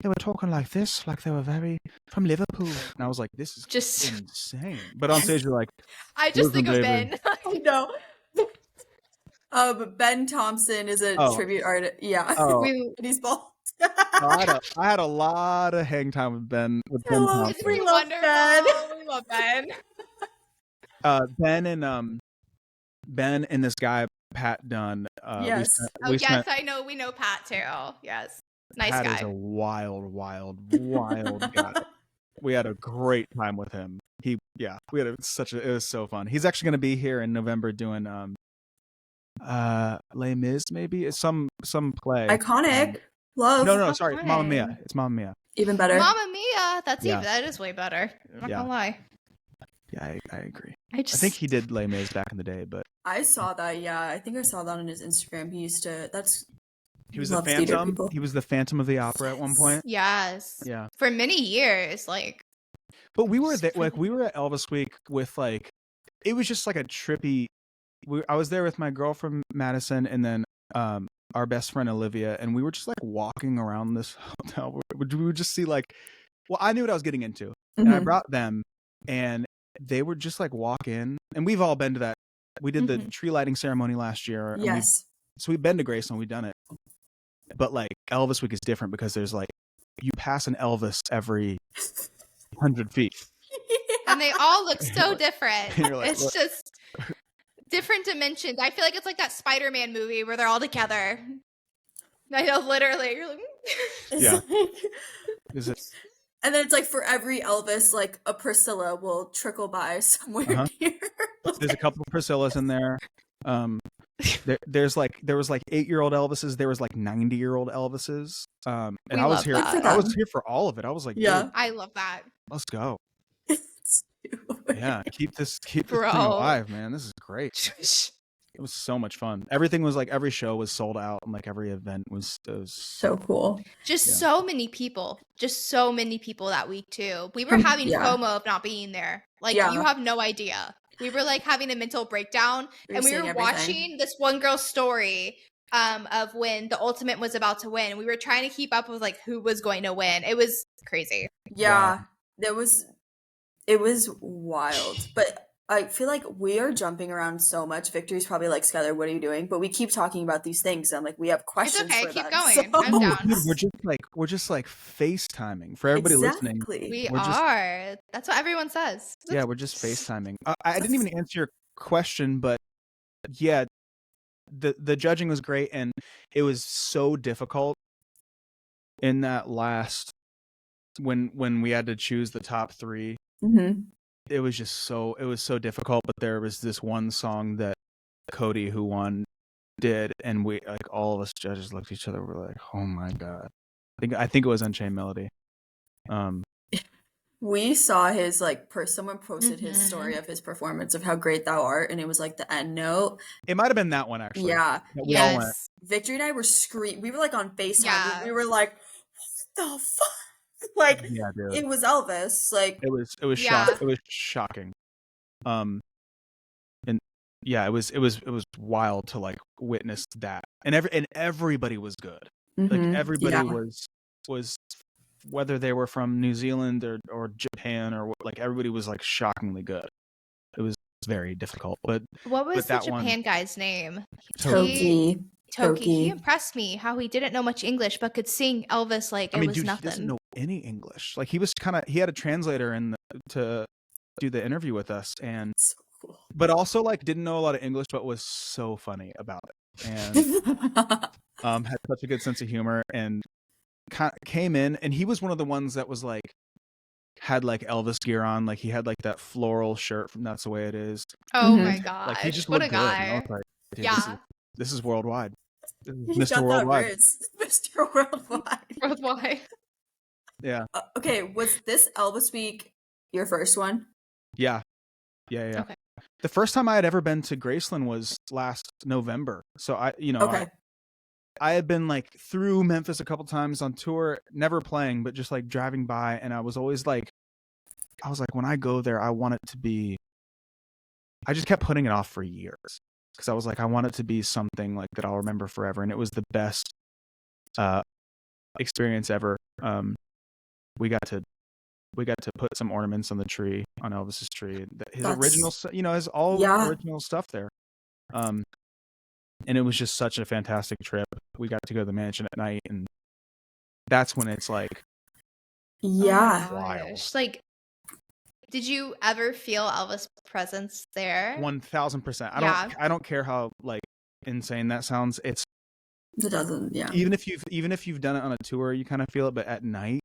they were talking like this, like they were very from Liverpool, and I was like, this is just insane. But on stage, you're like, I just think of Ben. I know. Ben Thompson is a tribute artist. Yeah, he's bald. I had a lot of hang time with Ben. Ben Thompson. We love Ben. We love Ben. Ben and this guy Pat Dunn. Yes. I know. We know Pat too. Yes, nice Pat guy. Pat is a wild guy. We had a great time with him. It was so fun. He's actually going to be here in November doing Les Mis, maybe it's some play. Iconic. Love. No, sorry, it's Mamma Mia. It's Mamma Mia. Even better. Mamma Mia. That is way better. I'm not gonna lie. Yeah, I agree. I I think he did Les Mis back in the day, but I saw that. Yeah, I think I saw that on his Instagram. He used to. he was the Loves theater Phantom. people. He was the Phantom of the Opera at one point. Yes. Yeah. For many years, like. But we were we were at Elvis Week with like, it was just like a trippy. I was there with my girlfriend Madison and then our best friend Olivia, and we were just like walking around this hotel. We would just see like, well, I knew what I was getting into, and I brought them, and they would just like walk in, and we've all been to that. We did the tree lighting ceremony last year. Yes. So we've been to Graceland, we've done it. But like Elvis Week is different because there's like, you pass an Elvis every 100 feet. And they all look so different. Like, it's just different dimensions. I feel like it's like that Spider-Man movie where they're all together. I know, literally. You're like, yeah. Is it? And then it's like for every Elvis, like a Priscilla will trickle by somewhere near. There's a couple of Priscillas in there. There was like 8-year-old Elvises. There was like 90-year-old Elvises. And I was here. I was here for all of it. I was like, yeah, I love that. Let's go. Yeah, keep this thing Bro. alive, man. This is great. It was so much fun. Everything was like, every show was sold out, and like every event was so cool. Just so many people. Just so many people that week too. We were having FOMO of not being there. Like you have no idea. We were like having a mental breakdown, and we were watching this one girl's story of when the Ultimate was about to win. We were trying to keep up with like who was going to win. It was crazy. Yeah, it was wild. But I feel like we are jumping around so much. Victory's probably like, Skylar, what are you doing? But we keep talking about these things. I'm like, we have questions. It's okay, for keep them, going. so. I'm down. We're just like FaceTiming for everybody listening. We are. That's what everyone says. Yeah, we're just FaceTiming. I didn't even answer your question, but yeah, the judging was great, and it was so difficult in that last when we had to choose the top 3. It was so difficult. But there was this one song that Cody, who won, did, and we like all of us judges looked at each other. We're like, oh my god. I think it was Unchained Melody. We saw his like someone posted his story of his performance of How Great Thou Art, and it was like the end note. It might have been that one actually. Yeah. Yes. Victory and I were screaming. We were like on FaceTime. Yeah. We were like, what the fuck? Like, yeah, dude. It was Elvis. Like it was shocking. And yeah, it was wild to like witness that. And everybody was good. Like everybody was whether they were from New Zealand or Japan or like, everybody was like shockingly good. It was very difficult. But what was the Japan guy's name? Toki. He impressed me how he didn't know much English but could sing Elvis like it was nothing. He doesn't know any English. Like he had a translator to do the interview with us, and so cool. But also like didn't know a lot of English, but was so funny about it, and had such a good sense of humor, and came in, and he was one of the ones that was like had like Elvis gear on, like he had like that floral shirt from That's the Way It Is. Oh my god! Like he just what looked a guy! Good. Like, yeah, this is worldwide. This is Mr. Worldwide. Mr. Worldwide. Worldwide. Yeah. Okay, was this Elvis Week your first one? Yeah. Okay. The first time I had ever been to Graceland was last November. So I had been like through Memphis a couple times on tour, never playing, but just like driving by, and I was like, when I go there, I want it to be. I just kept putting it off for years because I was like, I want it to be something like that I'll remember forever, and it was the best experience ever. We got to put some ornaments on the tree, on Elvis's tree. His original, his original stuff there. And it was just such a fantastic trip. We got to go to the mansion at night, and that's when it's like, wild. Like, did you ever feel Elvis' presence there? 1000%. I don't care how like insane that sounds. It doesn't. Yeah. Even if you've done it on a tour, you kind of feel it, but at night.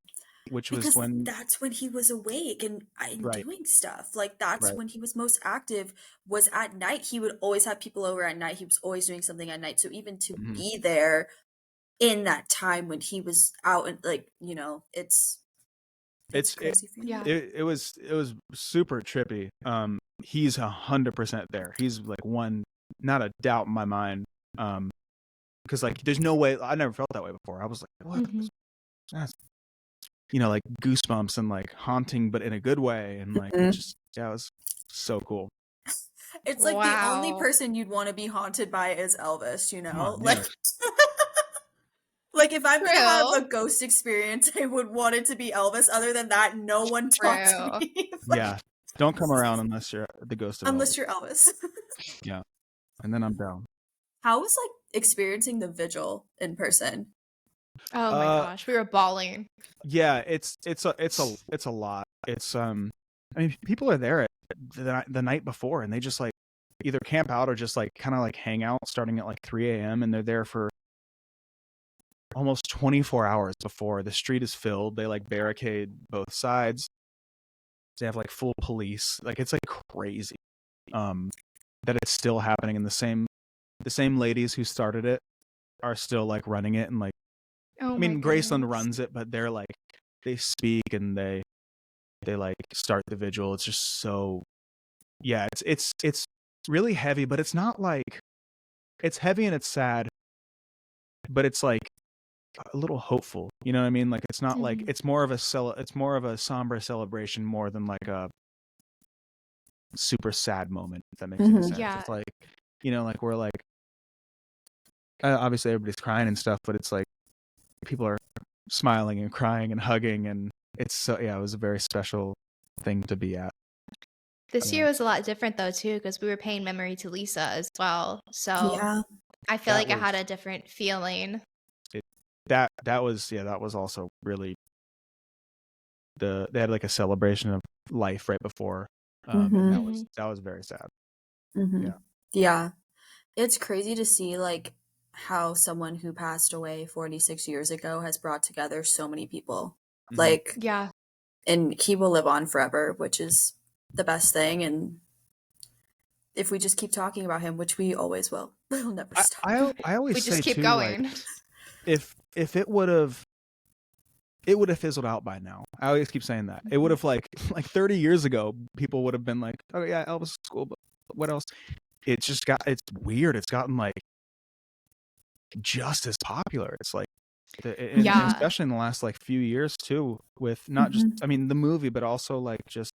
That's when he was awake and doing stuff. Like that's when he was most active, was at night. He would always have people over at night. He was always doing something at night. So even to be there in that time when he was out and like, it's It's crazy for you. Yeah. It was super trippy. He's 100% there. He's like not a doubt in my mind. Because like there's no way, I never felt that way before. I was like, what? That's, like goosebumps and like haunting, but in a good way. And like it was so cool. It's like the only person you'd want to be haunted by is Elvis, like like if I'm gonna have a ghost experience, I would want it to be Elvis. Other than that, no one talk to me. Yeah, don't come around unless you're the ghost of unless Elvis. You're Elvis. Yeah, and then I'm down. How was like experiencing the vigil in person? Oh my gosh, we were bawling. Yeah, it's a lot. It's I mean, people are there the night before, and they just like either camp out or just like kind of like hang out starting at like 3 a.m. and they're there for almost 24 hours before. The street is filled. They like barricade both sides. They have like full police. Like it's like crazy that it's still happening, and the same ladies who started it are still like running it, and like I mean Graceland runs it, but they're like they speak and they like start the vigil. It's just so it's really heavy, but it's not like it's heavy and it's sad, but it's like a little hopeful. You know what I mean? Like it's not like it's more of a somber celebration more than like a super sad moment, if that makes any sense. Yeah. It's like like we're like obviously everybody's crying and stuff, but it's like people are smiling and crying and hugging, and it's so it was a very special thing to be at. This year was a lot different though too, because we were paying memory to Lisa as well. So I feel like I had a different feeling. That was also really they had like a celebration of life right before. And that was very sad. Yeah, it's crazy to see like how someone who passed away 46 years ago has brought together so many people. Like and he will live on forever, which is the best thing. And if we just keep talking about him, which we always will, we'll never stop. I always we say just keep too, going. Like, if it would have fizzled out by now. I always keep saying that. It would have like 30 years ago, people would have been like, oh yeah, Elvis is cool, but what else? It's weird. It's gotten like just as popular. It's like, especially in the last like few years too, with not just, I mean, the movie, but also like just,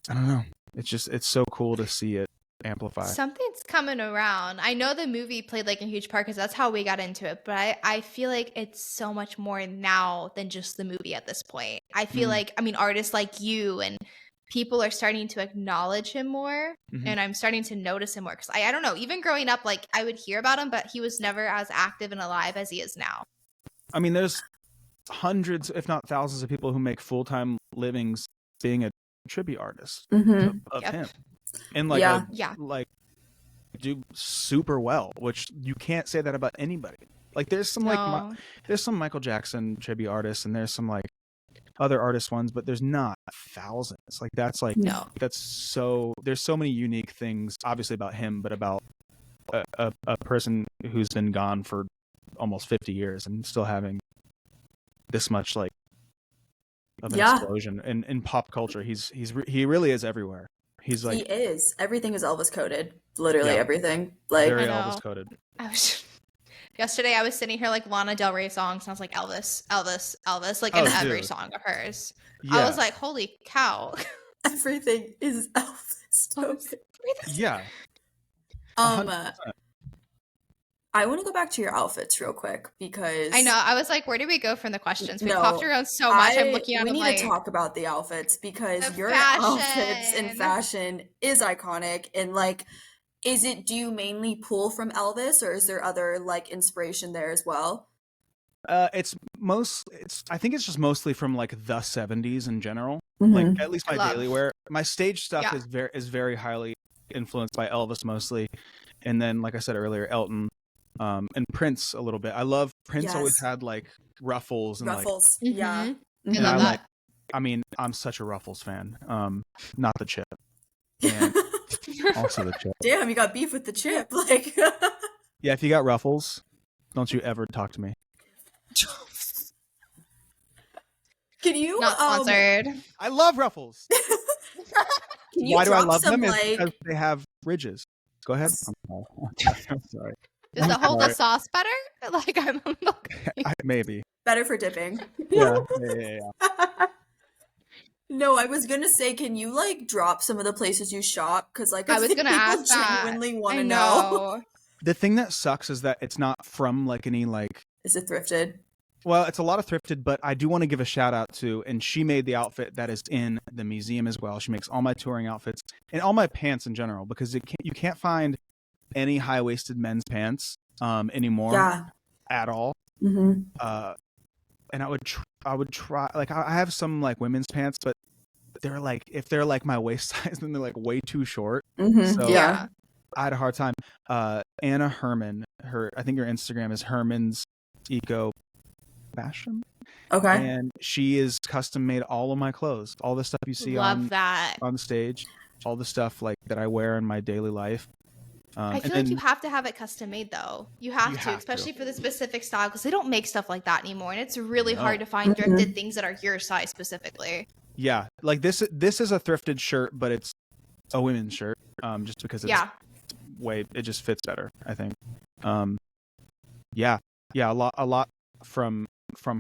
I don't know. It's so cool to see it amplify. Something's coming around. I know the movie played like a huge part because that's how we got into it, but I feel like it's so much more now than just the movie at this point. I feel like, I mean, artists like you and people are starting to acknowledge him more, and I'm starting to notice him more because I don't know, even growing up, like I would hear about him, but he was never as active and alive as he is now. I mean, there's hundreds, if not thousands of people who make full-time livings being a tribute artist of him. And like like do super well, which you can't say that about anybody. Like there's some there's some Michael Jackson tribute artists, and there's some like other artist ones, but there's not thousands. Like that's like that's so there's so many unique things obviously about him, but about a person who's been gone for almost 50 years and still having this much like of an explosion in pop culture. He really is everywhere. He's like, he is. Everything is Elvis coded. Literally everything. Like very Elvis coded. Yesterday I was sitting here like Lana Del Rey songs, and I was like Elvis, like in every song of hers. I was like, holy cow. Everything is Elvis. Yeah. 100%. I want to go back to your outfits real quick because I know I was like, where did we go from the questions? We popped around so much. I'm looking at we them need like, to talk about the outfits because your outfits and fashion is iconic. And like, do you mainly pull from Elvis, or is there other like inspiration there as well? I think it's just mostly from like the 70s in general. Like at least my daily wear. My stage stuff is very highly influenced by Elvis mostly, and then like I said earlier, Elton. And Prince a little bit. I love Prince. Always had like ruffles and ruffles. Like, I love that. I mean, I'm such a Ruffles fan. Not the chip, and also the chip. Damn, you got beef with the chip. Like, yeah. If you got Ruffles, don't you ever talk to me. Can you Not sponsored. I love ruffles. Can you Why do I drop love some them? like It's because they have ridges. Go ahead. I'm sorry. Does it hold the sauce better? Like I'm Maybe. better for dipping? Yeah. No, I was gonna say, can you like drop some of the places you shop? Because like I was think gonna people ask that. genuinely want I to know. The thing that sucks is that it's not from like any like. Is it thrifted? Well, it's a lot of thrifted, but I do want to give a shout out to, and she made the outfit that is in the museum as well. She makes all my touring outfits and all my pants in general, because you can't find any high-waisted men's pants anymore at all. Mm-hmm. And I would try, like I have some like women's pants, but they're like, if they're like my waist size, then they're like way too short. Mm-hmm. So Yeah. I had a hard time. Anna Herman, I think her Instagram is Herman's Eco Fashion. Okay. And she is custom made all of my clothes, all the stuff you see on stage, all the stuff like that I wear in my daily life. I feel like you have to have it custom made though. You have to, especially for the specific style, because they don't make stuff like that anymore, and it's really hard to find thrifted things that are your size specifically. Yeah, like this is a thrifted shirt, but it's a women's shirt, just because it's it just fits better, I think. A lot from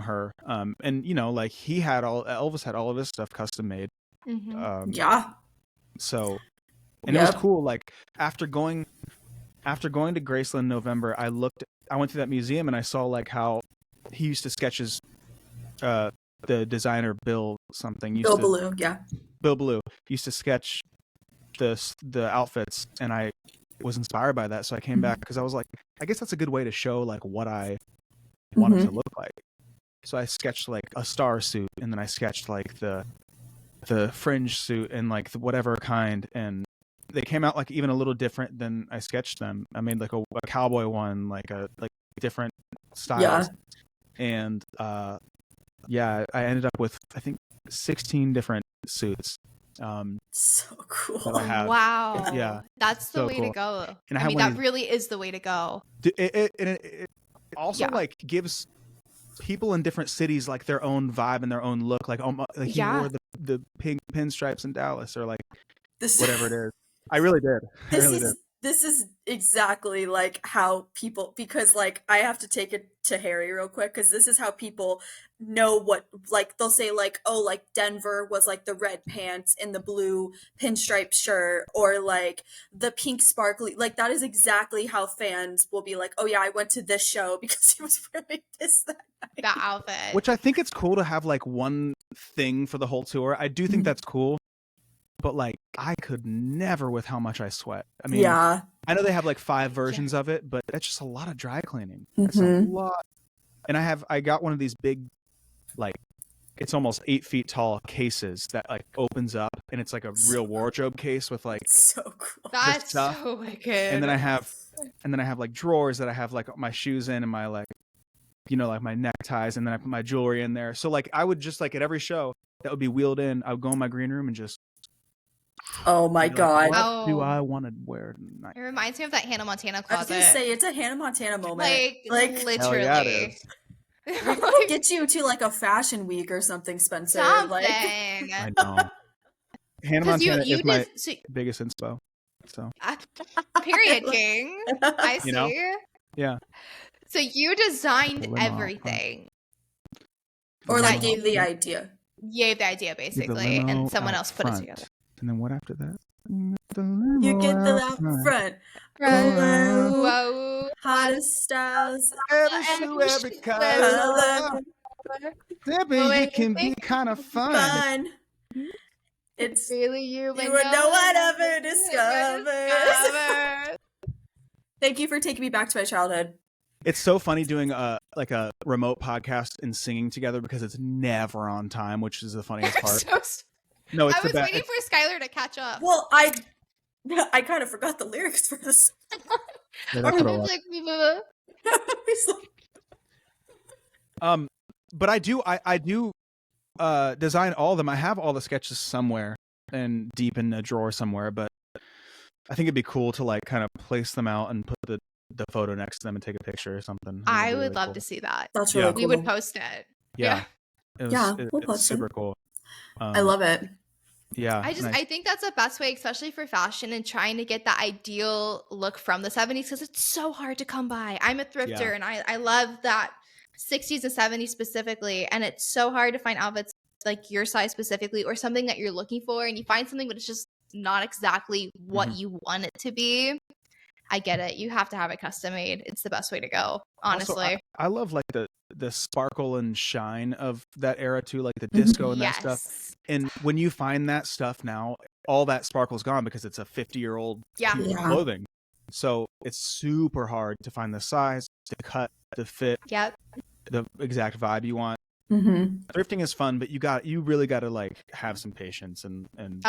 her, and you know, like Elvis had all of his stuff custom made. So, and it was cool. Like after going to Graceland in November, I went to that museum and I saw like how he used to sketch his, the designer Bill Ballou used to sketch the outfits, and I was inspired by that. So I came back because I was like, I guess that's a good way to show like what I wanted to look like. So I sketched like a star suit, and then I sketched like the fringe suit and like whatever kind, and they came out like even a little different than I sketched them. I made like a cowboy one, like different styles. And I ended up with I think 16 different suits. So cool. Wow. Yeah. That's the way to go. And I mean, that really is the way to go. It also like gives people in different cities like their own vibe and their own look. Like he wore the pink pinstripes in Dallas, or like whatever it is. I really did. This is exactly like how people, because like I have to take it to Harry real quick, because this is how people know what, like they'll say like, oh, like Denver was like the red pants and the blue pinstripe shirt, or like the pink sparkly, like that is exactly how fans will be like, oh yeah, I went to this show because he was wearing this that night. That outfit. Which I think it's cool to have like one thing for the whole tour. I do think that's cool. But like I could never with how much I sweat. I mean, I know they have like 5 versions of it, but that's just a lot of dry cleaning. That's a lot. And I got one of these big, like it's almost 8 feet tall cases that like opens up, and it's like a real wardrobe case with like so cool. That's stuff. so wicked. And then I have like drawers that I have like my shoes in, and my like, you know, like my neckties, and then I put my jewelry in there. So like I would just like at every show that would be wheeled in, I would go in my green room and just. Oh my God. What do I want to wear tonight? It reminds me of that Hannah Montana closet. I was going to say, it's a Hannah Montana moment. Like literally. Yeah, it is. We'll get you to like a fashion week or something, Spencer. Something. I know. Hannah Montana is my biggest inspo. So. Period, King. I see. You know? Yeah. So you designed everything. Or like gave the idea. Gave the idea basically, and someone else put it together. And then what after that? You get the out front. Whoa. Hottest styles. Every color. It can be kind of fun. It's really you would no one ever discover. Thank you for taking me back to my childhood. It's so funny doing a remote podcast and singing together, because it's never on time, which is the funniest part. No, it's I was waiting for Skylar to catch up. Well, I kind of forgot the lyrics for this. But I do design all of them. I have all the sketches somewhere and deep in a drawer somewhere, but I think it'd be cool to like kind of place them out and put the photo next to them and take a picture or something. I would love to see that. That's really cool. We would post it. Yeah. We'll it's post super it. cool. I love it. Yeah. I think that's the best way, especially for fashion and trying to get that ideal look from the 70s, because it's so hard to come by. I'm a thrifter and I love that 60s and 70s specifically, and it's so hard to find outfits like your size specifically or something that you're looking for, and you find something but it's just not exactly what you want it to be. I get it. You have to have it custom made. It's the best way to go, honestly. Also, I love like the sparkle and shine of that era too, like the disco and that stuff. And when you find that stuff now, all that sparkle's gone because it's a 50-year-old clothing. So it's super hard to find the size, to cut, to fit the exact vibe you want. Thrifting is fun, but you really got to like have some patience and and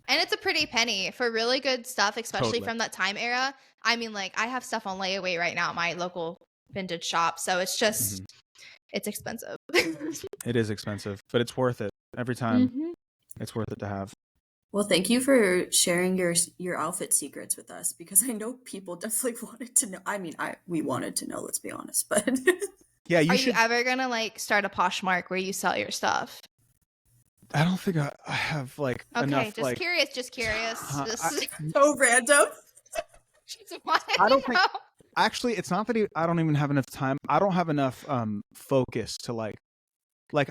it's a pretty penny for really good stuff, especially from that time era. I mean, like, I have stuff on layaway right now at my local vintage shop, so it's just it's expensive. It is expensive, but it's worth it every time. It's worth it to have. Well, thank you for sharing your outfit secrets with us, because I know people definitely wanted to know. I mean, we wanted to know, let's be honest, but yeah, you ever gonna like start a Poshmark where you sell your stuff? I don't think I have like enough. Just curious. So random. I don't think. Actually, it's not that I don't even have enough time. I don't have enough focus to like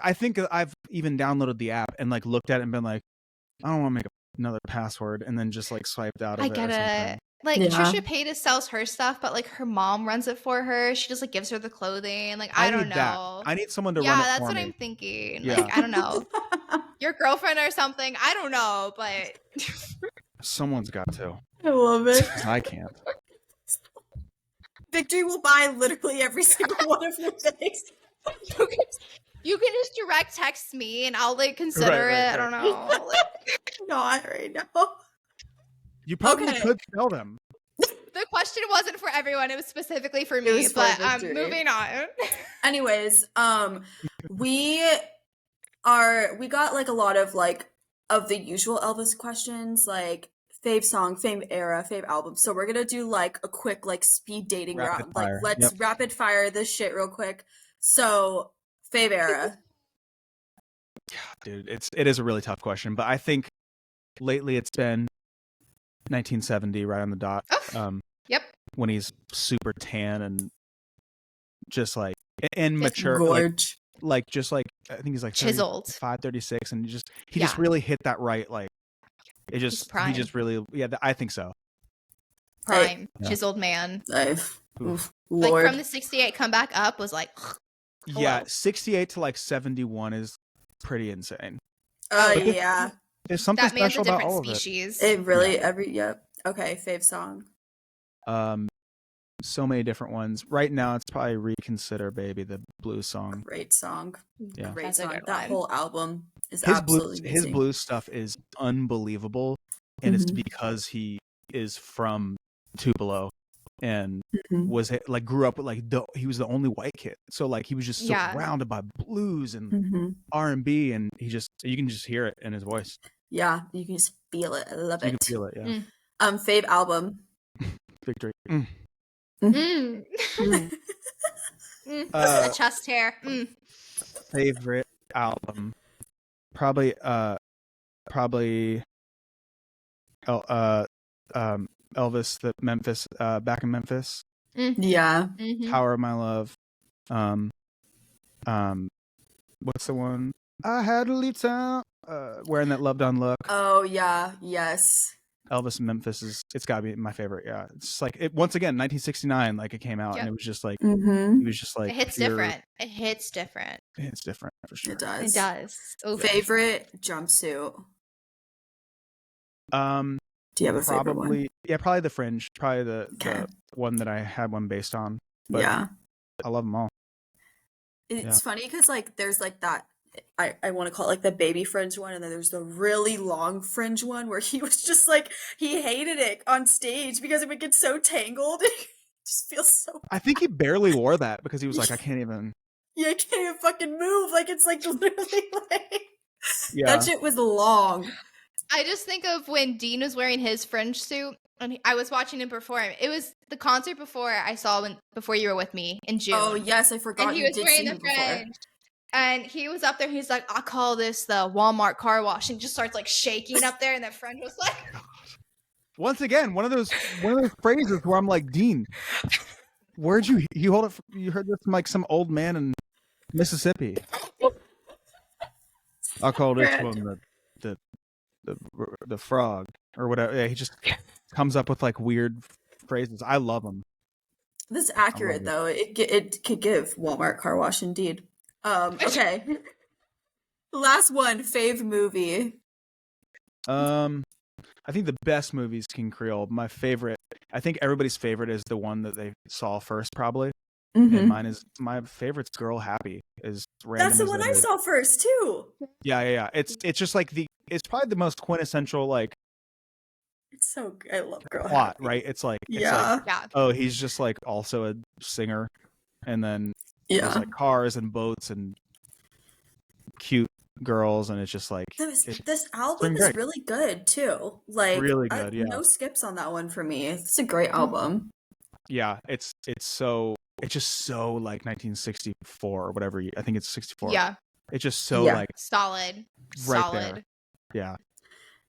I think I've even downloaded the app and like looked at it and been like, I don't want to make another password, and then just like swiped out of it. I get it. Like Trisha Paytas sells her stuff, but like her mom runs it for her. She just like gives her the clothing. Like I don't know. That. I need someone to run it for me. Yeah, that's what I'm thinking. Like I don't know. Your girlfriend or something. I don't know, but someone's got to. I love it. I can't. Victory will buy literally every single one of your things. You can just direct text me and I'll like consider it. I don't know. Not right now. You probably could sell them. The question wasn't for everyone. It was specifically for me, but moving on. Anyways, we got like a lot of like of the usual Elvis questions, like fave song, fave era, fave album. So we're gonna do like a quick like speed dating round. Like let's rapid fire this shit real quick. So fave era. Dude, it is a really tough question, but I think lately it's been 1970 right on the dot. When he's super tan and just like and mature, like just like I think he's like chiseled 536, and he just really hit that right. Like he just really I think so. Prime chiseled man. Like from the 68 comeback up was like 68 to like 71 is pretty insane. There's something that man's special a different about all species. of it. It really Okay, fave song. So many different ones. Right now, it's probably "Reconsider, Baby," the blues song. Great song. Yeah, great song. That whole album is absolutely amazing. His blues stuff is unbelievable, and it's because he is from Tupelo and was like grew up with like he was the only white kid, so like he was just surrounded by blues and R&B, and you can just hear it in his voice. Yeah, you can just feel it. I love it. You can feel it. Yeah. Fave album. Victory. A chest hair. Favorite album, probably Elvis, the Memphis, back in Memphis. Yeah. Power of My Love. What's the one? I had to leave town. Wearing That Love Done Look. Oh yeah, yes. Elvis in Memphis it's gotta be my favorite. Yeah, it's like once again 1969, like it came out and it was just like it was just like it hits different. It hits different. It hits different for sure. It does. It does. Oof. Favorite jumpsuit. Do you have a favorite one? Yeah, probably the Fringe. Probably the one that I had one based on. But yeah, I love them all. It's funny because like there's like that. I want to call it like the baby fringe one, and then there's the really long fringe one where he was just like he hated it on stage because it would get so tangled. It just feels so. I think he barely wore that because he was like, I can't even. Yeah, I can't even fucking move. Like it's like literally like that shit was long. I just think of when Dean was wearing his fringe suit, and I was watching him perform. It was the concert before I saw before you were with me in June. Oh yes, I forgot. And he was wearing the fringe. And he was up there. He's like, I call this the Walmart car wash, and just starts like shaking up there. And that friend was like, once again, one of those phrases where I'm like, Dean, where'd you hold it? You heard this from like some old man in Mississippi. I'll call this one the frog or whatever. Yeah, he just comes up with like weird phrases. I love him. This is accurate though. It could give Walmart car wash indeed. Okay. Last one, fave movie. I think the best movie is King Creole. My favorite, I think everybody's favorite is the one that they saw first, probably. And my favorite's Girl Happy. Is random. That's the one I saw first too. Yeah. It's just like it's probably the most quintessential like. It's so good. I love Girl plot, Happy. right? It's like yeah. Oh, he's just like also a singer, and then there's like cars and boats and cute girls, and it's just like this album is really good too. Like really good. Yeah, no skips on that one for me. It's a great album. Yeah, it's just so like 1964 or whatever. I think it's 64. Yeah, it's just so like solid. There. Yeah.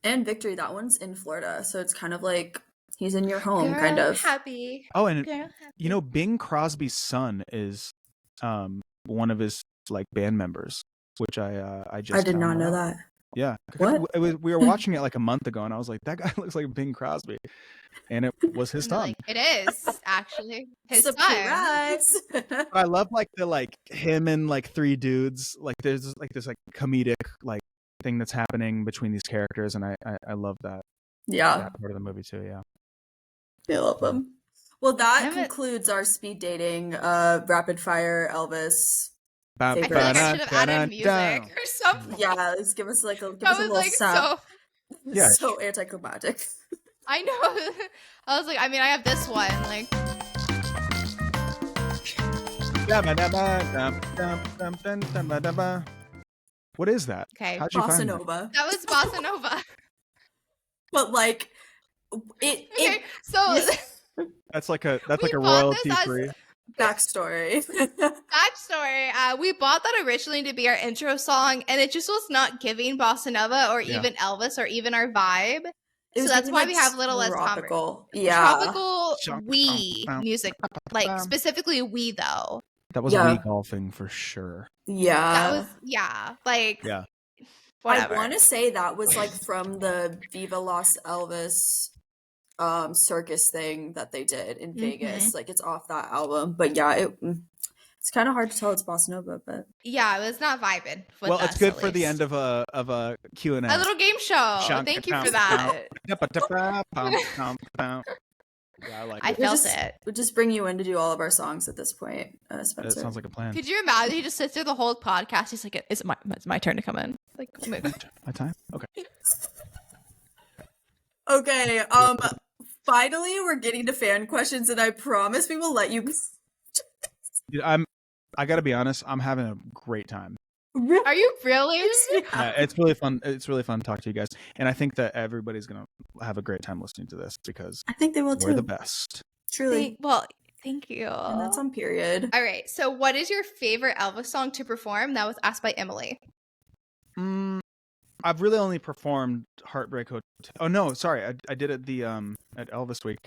And Victory, that one's in Florida, so it's kind of like he's in your home, Girl kind of. Happy. Oh, and you know, Bing Crosby's son is one of his like band members, which I did not know that. Yeah, what? We were watching it like a month ago, and I was like, that guy looks like Bing Crosby, and it was his son. Like, it is actually his son. I love like the him and like three dudes. Like there's this comedic like thing that's happening between these characters, and I love that. Yeah, that part of the movie too. Yeah, I love them. Well, that concludes our speed dating, rapid fire Elvis. I feel like I should have added music or something. Yeah, let's give us a little sound. Yeah, so anticlimactic. I know. I was like, I mean, I have this one, like. What is that? Okay, how'd you find Nova. That was Bossa Nova. But like, it. Okay, so that's like a royalty free. Backstory. We bought that originally to be our intro song, and it just was not giving Bossa Nova or even Elvis or even our vibe. So that's why we have a little less tropical. Tropical Wii music, like specifically Wii though. That was Wii golfing for sure. Yeah. That was whatever. I want to say that was like from the Viva Las Elvis circus thing that they did in Vegas. Like it's off that album, but yeah, it's kind of hard to tell it's Bossa Nova, but yeah, it was not vibing with well, it's good for least. the end of a Q&A. A little game show. Thank you for that. Yeah, I like I felt it. We'll just bring you in to do all of our songs at this point, Spencer. That sounds like a plan. Could you imagine? He just sits through the whole podcast. He's like, "It's my turn to come in." Like, my time. Okay. Okay. Finally, we're getting to fan questions, and I promise we will let you. Dude, I gotta be honest. I'm having a great time. Are you really? Yeah, it's really fun. It's really fun to talk to you guys, and I think that everybody's gonna have a great time listening to this because I think they will too. We're the best. Truly. Thank you. And that's on period. All right. So, what is your favorite Elvis song to perform? That was asked by Emily. I've really only performed Heartbreak Hotel. Oh no, sorry, I did it at Elvis Week.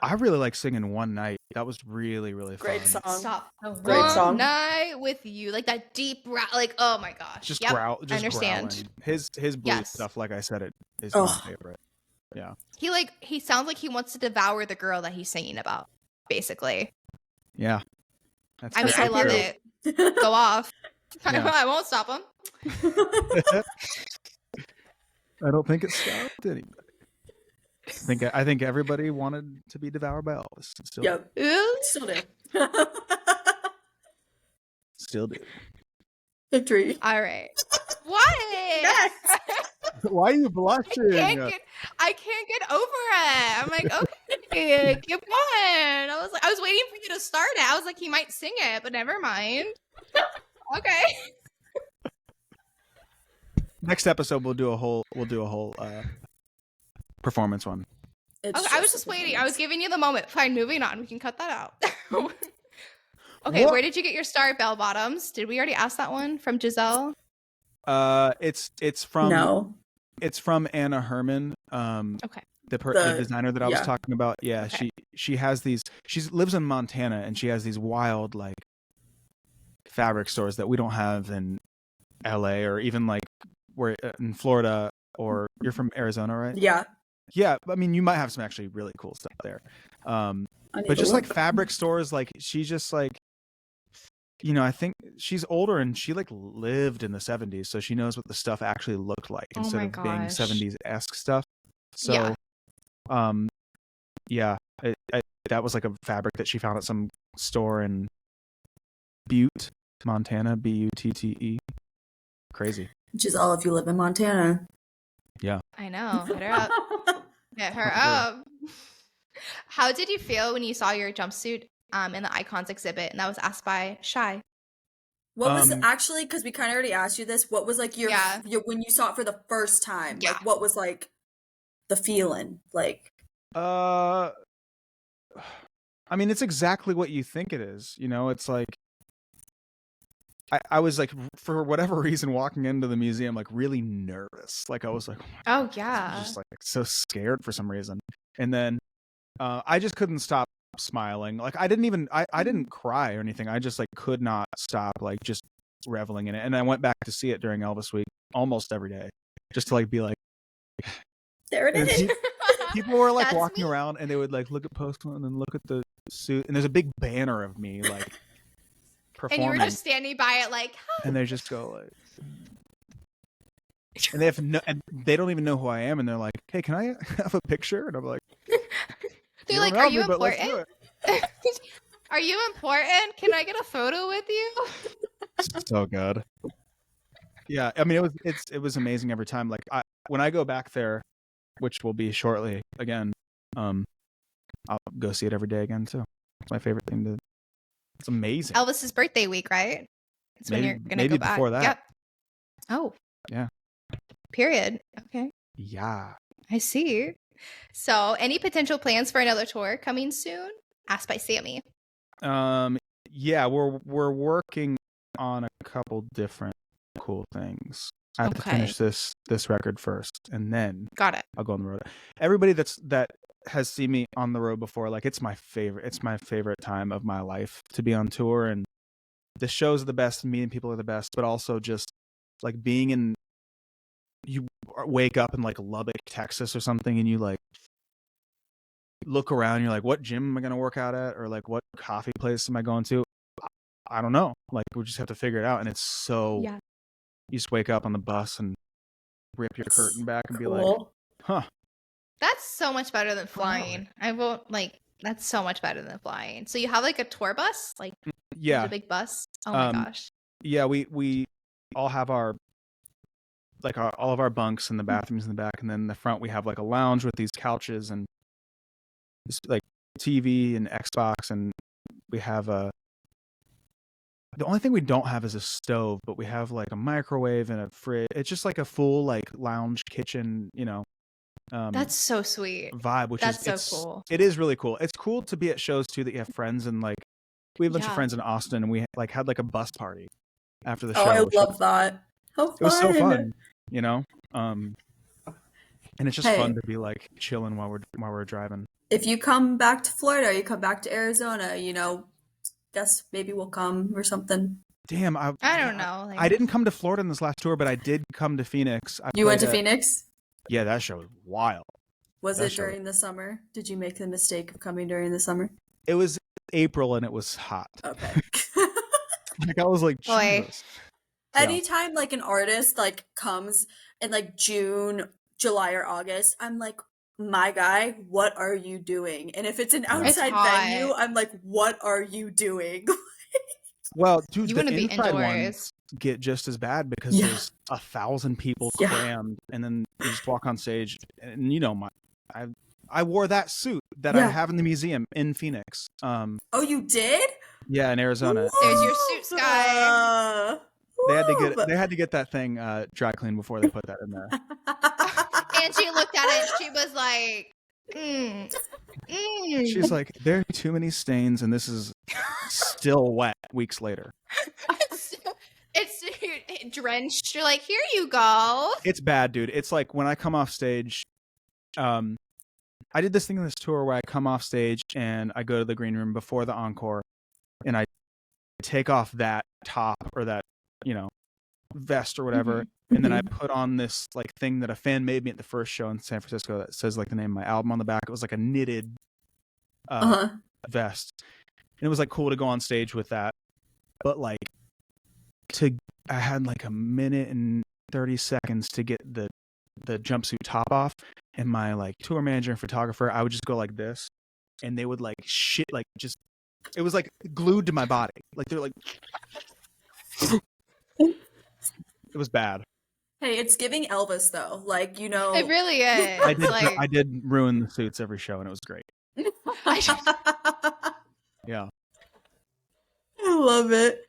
I really like singing One Night. That was really, really fun. Great song. Stop. Great song. One Night with You, like that deep like, oh my gosh. Just growl. Just I understand. Growling. His blues stuff, like I said, it is my favorite. Yeah. He sounds like he wants to devour the girl that he's singing about, basically. Yeah. I love it. Go off. Yeah. I won't stop him. I don't think it stopped anybody. I think everybody wanted to be devoured by Elvis. Still Still do. Still do. Victory. All right. What? Yes. Why are you blushing? I can't get over it. I'm like, okay, keep going. I was waiting for you to start it. I was like, he might sing it, but never mind. Okay. Next episode we'll do a whole performance one. Okay, I was just waiting. I was giving you the moment. Fine, moving on. We can cut that out. Okay, where did you get your start at bell bottoms? Did we already ask that one from Giselle? It's from it's from Anna Herman. Okay. The designer that I was talking about. Yeah, okay. She has these. She lives in Montana, and she has these wild like fabric stores that we don't have in LA or even like where in Florida. Or you're from Arizona, right? Yeah. Yeah, I mean, you might have some actually really cool stuff there. But just like fabric stores, like she's just like, you know, I think she's older and she like lived in the 70s, so she knows what the stuff actually looked like instead of being 70s-esque stuff. So, that was like a fabric that she found at some store in Butte, Montana, Butte. Crazy. Giselle, if you live in Montana. Yeah. I know. Hit her up. Hit her up. How did you feel when you saw your jumpsuit in the Icons exhibit? And that was asked by Shy. What was actually, because we kind of already asked you this, what was like your when you saw it for the first time? Yeah. Like, what was like the feeling? Like, I mean, it's exactly what you think it is. You know, it's like, I was like, for whatever reason, walking into the museum, like really nervous. Like I was like, oh yeah, I was just like so scared for some reason. And then I just couldn't stop smiling. Like I didn't cry or anything. I just like could not stop like just reveling in it. And I went back to see it during Elvis week almost every day, just to like be like, there it is. People were like walking around and they would like look at Post Malone and then look at the suit, and there's a big banner of me like. Performing. And you were just standing by it like, and they just go like, and they have and they don't even know who I am, and they're like, hey, can I have a picture? And I'm like, they're like, are you important? Are you important? Can I get a photo with you? So good. Yeah, I mean, it was amazing every time. Like when I go back there, which will be shortly again, I'll go see it every day again too. It's my favorite thing to. It's amazing. Elvis's birthday week, right? It's when you're gonna go back. Before that. Yep. Oh. Yeah. Period. Okay. Yeah. I see. So, any potential plans for another tour coming soon? Asked by Sammy. Yeah, we're working on a couple different cool things. I have to finish this record first, and then got it. I'll go on the road. Everybody that has seen me on the road before, like it's my favorite time of my life to be on tour, and the shows are the best and meeting people are the best, but also just like being in, you wake up in like Lubbock, Texas or something, and you like look around, you're like, what gym am I going to work out at, or like what coffee place am I going to? I don't know, like we just have to figure it out. And it's so you just wake up on the bus and rip your curtain back and be like, huh. That's so much better than flying. I won't like. That's so much better than flying. So you have like a tour bus, like a big bus. Oh my gosh. Yeah, we all have our all of our bunks and the bathrooms in the back, and then in the front we have like a lounge with these couches and like TV and Xbox, and we have the only thing we don't have is a stove, but we have like a microwave and a fridge. It's just like a full like lounge kitchen, you know. That's so sweet vibe, which is so cool. It is really cool. It's cool to be at shows too that you have friends, and like we have a bunch of friends in Austin, and we like had like a bus party after the show. Oh, I love that. How fun. It was so fun, you know. And it's just fun to be like chilling while we're driving. If you come back to Florida, or you come back to Arizona, you know, guess maybe we'll come or something. Damn, I don't know. I didn't come to Florida in this last tour, but I did come to Phoenix. You went to Phoenix? Yeah, that show was wild. Was it during the summer? Did you make the mistake of coming during the summer? It was April and it was hot. Okay. Like I was like, Jesus. Anytime like an artist like comes in like June, July, or August, I'm like, my guy, what are you doing? And if it's an outside venue, I'm like, what are you doing? Well, dude, you the wouldn't be inside indoors. ones get just as bad because there's 1,000 people crammed, and then you just walk on stage, and you know, I wore that suit that I have in the museum in Phoenix. Oh, you did? Yeah, in Arizona. There's your suit, Sky. They had to get that thing dry cleaned before they put that in there. And she looked at it and she was like, She's like, there are too many stains, and this is still wet weeks later. It's drenched. You're like, here you go. It's bad, dude. It's like when I come off stage, I did this thing on this tour where I come off stage and I go to the green room before the encore and I take off that top or that, vest or whatever. And then I put on this like thing that a fan made me at the first show in San Francisco that says like the name of my album on the back. It was like a knitted vest. And it was like cool to go on stage with that. But like I had like a minute and 30 seconds to get the jumpsuit top off, and my like tour manager and photographer, I would just go like this and they would like shit, like just, it was like glued to my body. Like they're like, it was bad. Hey, it's giving Elvis though. Like, It really is. I did ruin the suits every show and it was great. Yeah. I love it.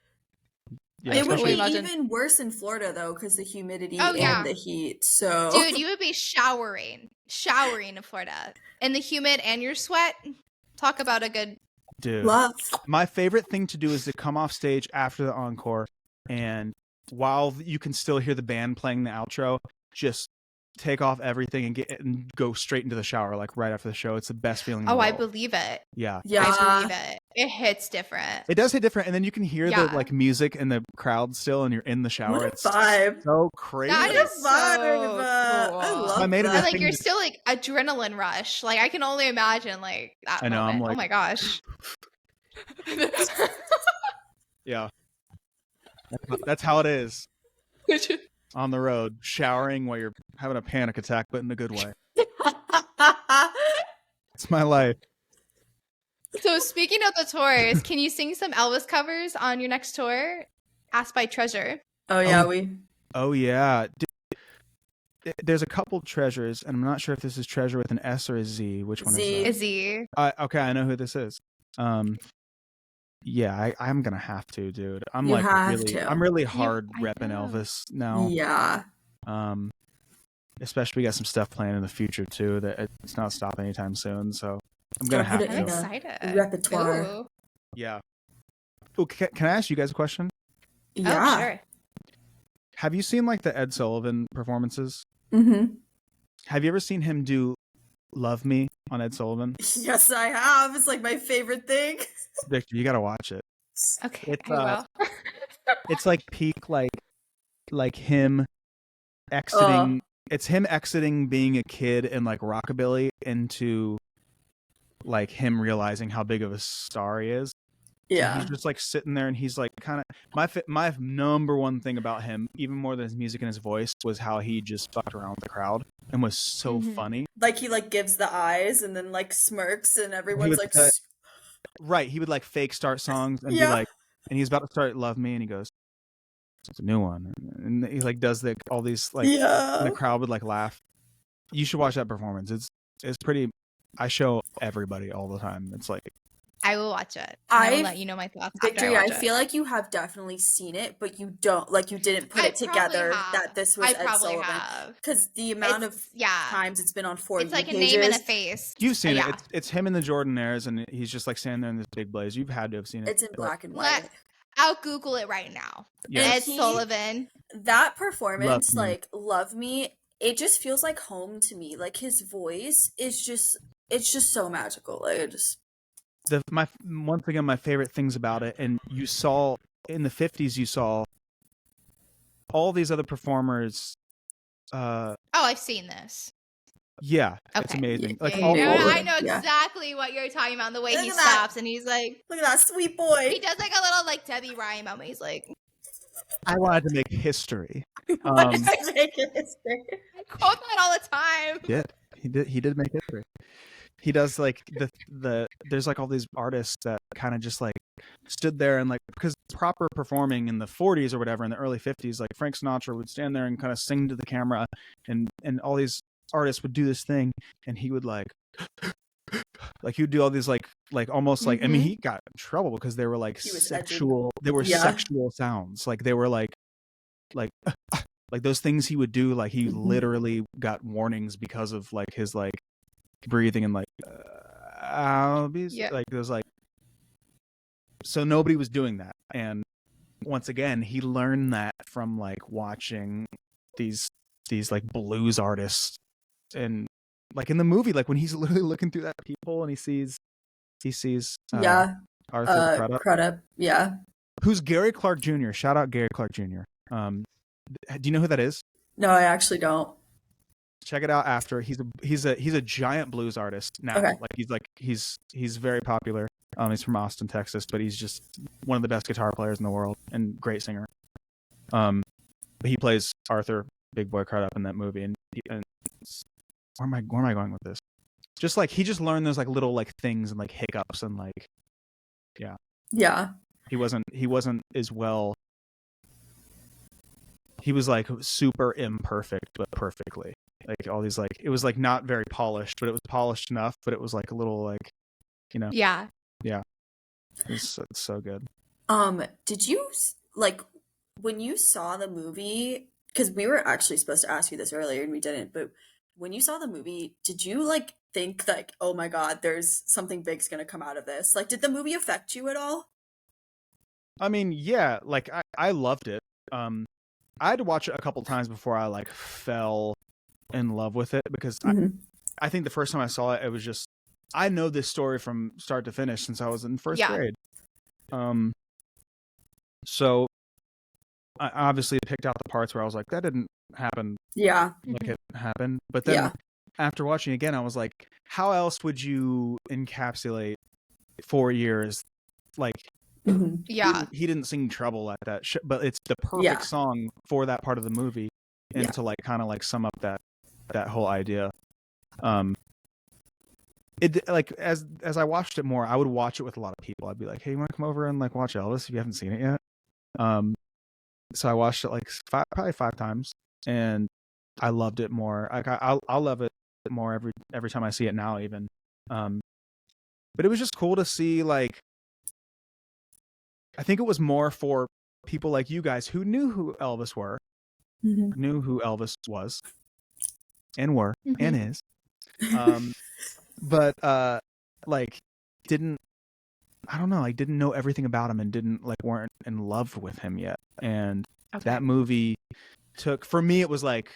Yeah, it would be even worse in Florida though, because the humidity and the heat. So, dude, you would be showering in Florida, and the humid and your sweat. Talk about a good love. My favorite thing to do is to come off stage after the encore, and while you can still hear the band playing the outro, just take off everything and go straight into the shower, like right after the show. It's the best feeling in the world. I believe it. Yeah. I believe it. It hits different. It does hit different, and then you can hear the like music and the crowd still, and you're in the shower. What a it's vibe. So crazy. That is so cool. I love that. And like you're still like adrenaline rush. Like I can only imagine like that I know. moment. I'm like, oh my gosh. Yeah. That's how it is. On the road, showering while you're having a panic attack, but in a good way. It's my life. So speaking of the tours, can you sing some Elvis covers on your next tour? Asked by Treasure. Oh yeah, Oh yeah. There's a couple Treasures, and I'm not sure if this is Treasure with an S or a Z. Which one is that? A Z. Okay, I know who this is. Yeah, I'm gonna have to, dude. I'm really hard repping Elvis now. Yeah. Especially we got some stuff planned in the future too that it's not stopping anytime soon. So I'm gonna have to. I'm excited. Repertoire. Ooh. Yeah. Oh, can I ask you guys a question? Yeah. Oh, sure. Have you seen like the Ed Sullivan performances? Mm-hmm. Have you ever seen him do "Love Me" on Ed Sullivan? Yes, I have. It's like my favorite thing. Victor, you gotta watch it. Okay. It's it's like peak like him exiting. It's him exiting being a kid in like rockabilly into like him realizing how big of a star he is. Yeah. So he's just like sitting there, and he's like kind of my number one thing about him, even more than his music and his voice, was how he just fucked around with the crowd and was so funny. Like he like gives the eyes and then like smirks, and everyone's like. Right, he would like fake start songs and be like, and he's about to start "Love Me," and he goes, "It's a new one," and he like does all these like, and the crowd would like laugh. You should watch that performance. It's pretty. I show everybody all the time. It's like, I will watch it. I will let you know my thoughts. Victory, I feel like you have definitely seen it, but you don't, like you didn't put it together that this was Ed Sullivan. Because the amount of times it's been on 4 It's like pages. A name and a face. You've seen it. It's him in the Jordanaires, and he's just like standing there in this big blaze. You've had to have seen it. It's in black and white. I'll Google it right now. Yes. Ed Sullivan. That performance, Love Me, it just feels like home to me. Like his voice is just, it's just so magical. Like it just... Once again, my favorite things about it, and you saw in the 50s, you saw all these other performers. I've seen this. Yeah, it's amazing. Like I know exactly what you're talking about. The way he stops and he's like, "Look at that sweet boy." He does like a little like Debbie Ryan moment. He's like, "I wanted to make history." I quote that all the time. Yeah, he did make history. He does like there's like all these artists that kind of just like stood there and like, because proper performing in the 40s or whatever, in the early 50s, like Frank Sinatra would stand there and kind of sing to the camera, and all these artists would do this thing, and he would like he would do all these like almost like, I mean, he got in trouble because they were like sexual, they were sexual sounds, like they were like those things he would do, like he literally got warnings because of like his like breathing and like I'll be like there's like so nobody was doing that. And once again, he learned that from like watching these like blues artists, and like in the movie, like when he's literally looking through that peephole and he sees Arthur Crudup, yeah. Who's Gary Clark Jr. Shout out Gary Clark Jr. Do you know who that is? No, I actually don't. Check it out after. He's a giant blues artist now. Okay. He's very popular. He's from Austin, Texas, but he's just one of the best guitar players in the world and great singer. But he plays Arthur Big Boy Crudup in that movie. And where am I going with this? Just like he just learned those like little like things and like hiccups and like yeah. He wasn't as well. He was like super imperfect, but perfectly. Like all these like it was like not very polished, but it was polished enough. But it was like a little like, Yeah. It's so good. Did you like when you saw the movie? Because we were actually supposed to ask you this earlier and we didn't. But when you saw the movie, did you like think like, oh my God, there's something big's gonna come out of this? Like, did the movie affect you at all? I mean, yeah, like I loved it. I had to watch it a couple times before I like fell in love with it, because I think the first time I saw it, it was just, I know this story from start to finish since I was in first grade. So I obviously picked out the parts where I was like, that didn't happen. Yeah. Like it happened. But then after watching it again, I was like, how else would you encapsulate 4 years? Like, he didn't sing Trouble at that but it's the perfect song for that part of the movie, and to like kind of like sum up that whole idea. It like as I watched it more, I would watch it with a lot of people. I'd be like, hey, you want to come over and like watch Elvis if you haven't seen it yet? So I watched it like probably 5 times, and I loved it more. Like I'll love it more every time I see it now even. But it was just cool to see, like, I think it was more for people like you guys who knew who Elvis knew who Elvis was and and is. But like didn't know everything about him, and weren't in love with him yet. And that movie for me, it was like,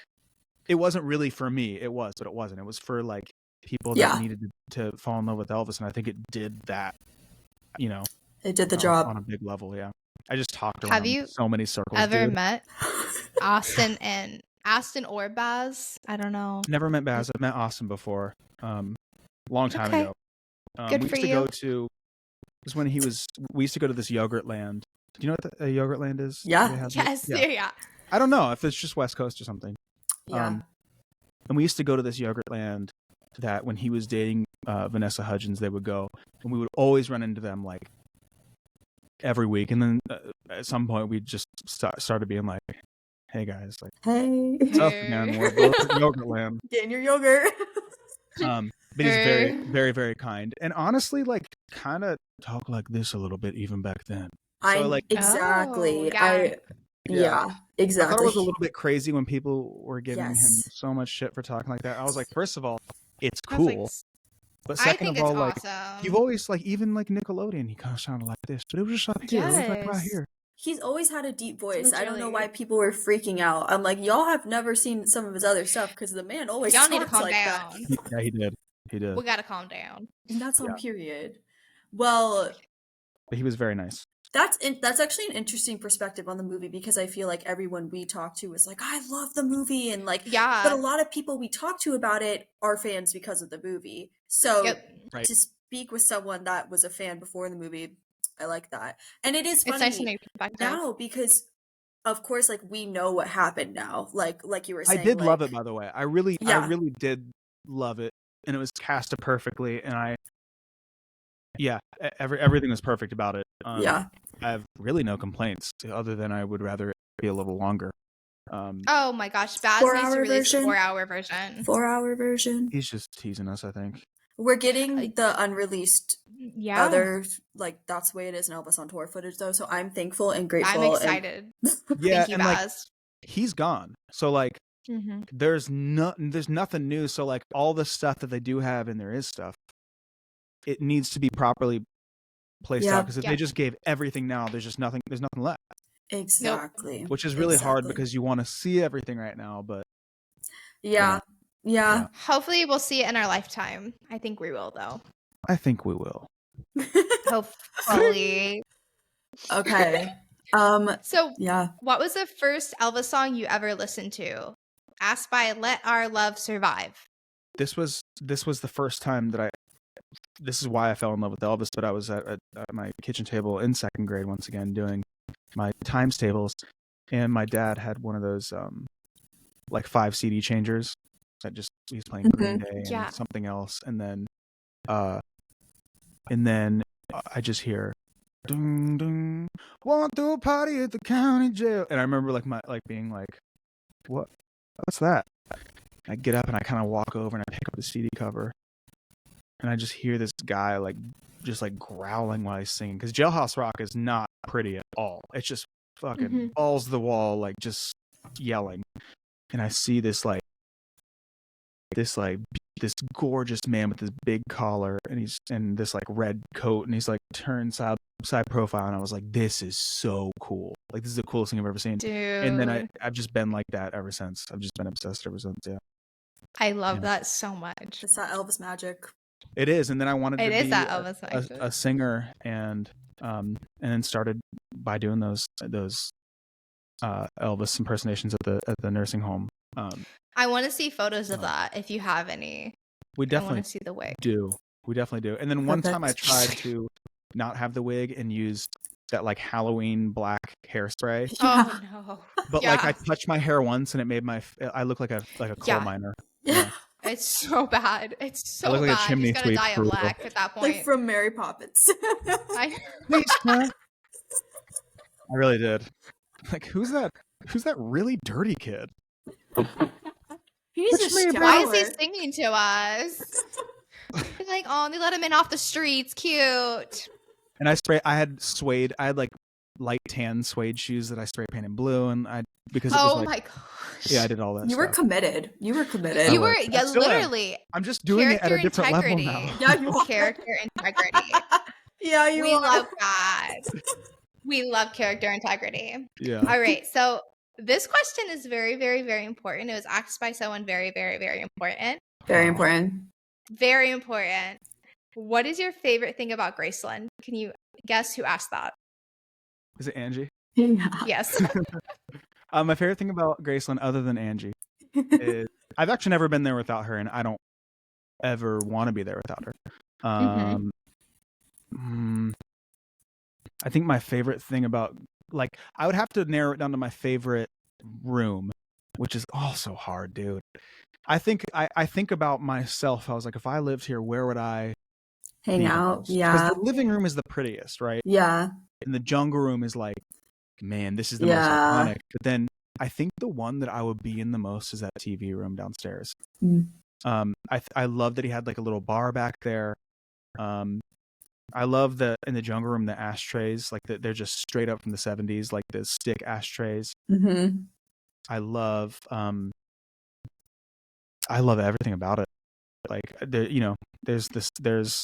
it wasn't really for me. It was, but it wasn't. It was for like people that needed to fall in love with Elvis, and I think it did that. It did the job on a big level. Yeah, I just talked around so many circles. Ever met Austin or Baz? I don't know. Never met Baz. I've met Austin before. Long time ago. Good for you. Was when we used to go to this yogurt land. Do you know what a yogurt land is? Yeah. Yes. Yeah. I don't know if it's just West Coast or something. Yeah. And we used to go to this yogurt land that when he was dating Vanessa Hudgens, they would go, and we would always run into them like every week. And then at some point we just started being like, hey guys, like, hey, what's up again? We're both at yogurt land. Getting your yogurt. But he's very, very, very kind. And honestly, like, kind of talk like this a little bit even back then. Exactly. Yeah, exactly. I thought it was a little bit crazy when people were giving him so much shit for talking like that. I was like, first of all, it's cool. But second of all, like, awesome. you've always, like, even like Nickelodeon, he kind of sounded like this, but it was just up here. It was like right here. He's always had a deep voice. I don't know why people were freaking out. I'm like, y'all have never seen some of his other stuff, because the man always y'all talks need to calm like down. that. Yeah, he did. We gotta calm down. And that's on period. Well, but he was very nice. That's actually an interesting perspective on the movie, because I feel like everyone we talk to is like, I love the movie, and like, but a lot of people we talk to about it are fans because of the movie. So to speak with someone that was a fan before the movie, I like that. And it is funny now, because of course, like, we know what happened now. Like you were saying, I did love it, by the way. I really did love it, and it was casted perfectly, and everything was perfect about it. I have really no complaints, other than I would rather it be a little longer. Oh my gosh, Baz needs to release a 4-hour version. 4-hour version. He's just teasing us, I think. We're getting the unreleased other, like, that's the way it is in Elvis on tour footage, though. So I'm thankful and grateful. I'm excited. Thank you, Baz. Like, he's gone. So like, there's nothing new. So like, all the stuff that they do have, and there is stuff, it needs to be properly placed out, because if they just gave everything now, there's nothing left. Exactly. Which is really hard because you want to see everything right now, but yeah. Hopefully we'll see it in our lifetime. I think we will, though. I think we will. Hopefully. Okay. So what was the first Elvis song you ever listened to? Asked by Let Our Love Survive. This was the first time that this is why I fell in love with Elvis, but I was at my kitchen table in second grade once again doing my times tables, and my dad had one of those like 5 CD changers that just he's playing Green Day and something else, and then I just hear ding ding, want to party at the county jail, and I remember being like, what's that? I get up and I kind of walk over and I pick up the CD cover, and I just hear this guy just growling while he's singing, because Jailhouse Rock is not pretty at all. It's just fucking balls to the wall, just yelling. And I see this gorgeous man with this big collar, and he's in this red coat, and he's turned side profile, and I was like, this is so cool. This is the coolest thing I've ever seen. Dude. And then I've just been like that ever since. I've just been obsessed ever since. Yeah. I love that so much. It's that Elvis magic. It is. And then I wanted to be a singer, and then started by doing those Elvis impersonations at the nursing home. I want to see photos of that if you have any. We definitely want to see the wig. We definitely do. And then one time I tried to not have the wig and use that Halloween black hairspray. Oh no! But I touched my hair once and it made I look like a coal miner. Yeah. It's so bad. It's so I look bad. Like a chimney He's gonna die of black at that point. From Mary Poppins. I really did. Who's that really dirty kid? Why is he singing to us? He's like, oh, they let him in off the streets. Cute. And I had light tan suede shoes that I spray painted blue, and because it was my gosh. Yeah, I did all that. You were committed. You were literally. I'm just doing it at a different level now. Yeah, you are. Character integrity. Yeah, you are. We love that. We love character integrity. Yeah. All right. So this question is very, very, very important. It was asked by someone very, very, very important. Very important. Very important. What is your favorite thing about Graceland? Can you guess who asked that? Is it Angie? Yeah. Yes. My favorite thing about Graceland, other than Angie, is I've actually never been there without her, and I don't ever want to be there without her. I think my favorite thing about, I would have to narrow it down to my favorite room, which is also hard, dude. I think about myself. I was like, if I lived here, where would I hang out? Yeah. Because the living room is the prettiest, right? Yeah. And the jungle room is man, this is the most iconic. But then I think the one that I would be in the most is that TV room downstairs. I love that he had a little bar back there. I love in the jungle room, the ashtrays, they're just straight up from the 70s, the stick ashtrays. I love everything about it. There's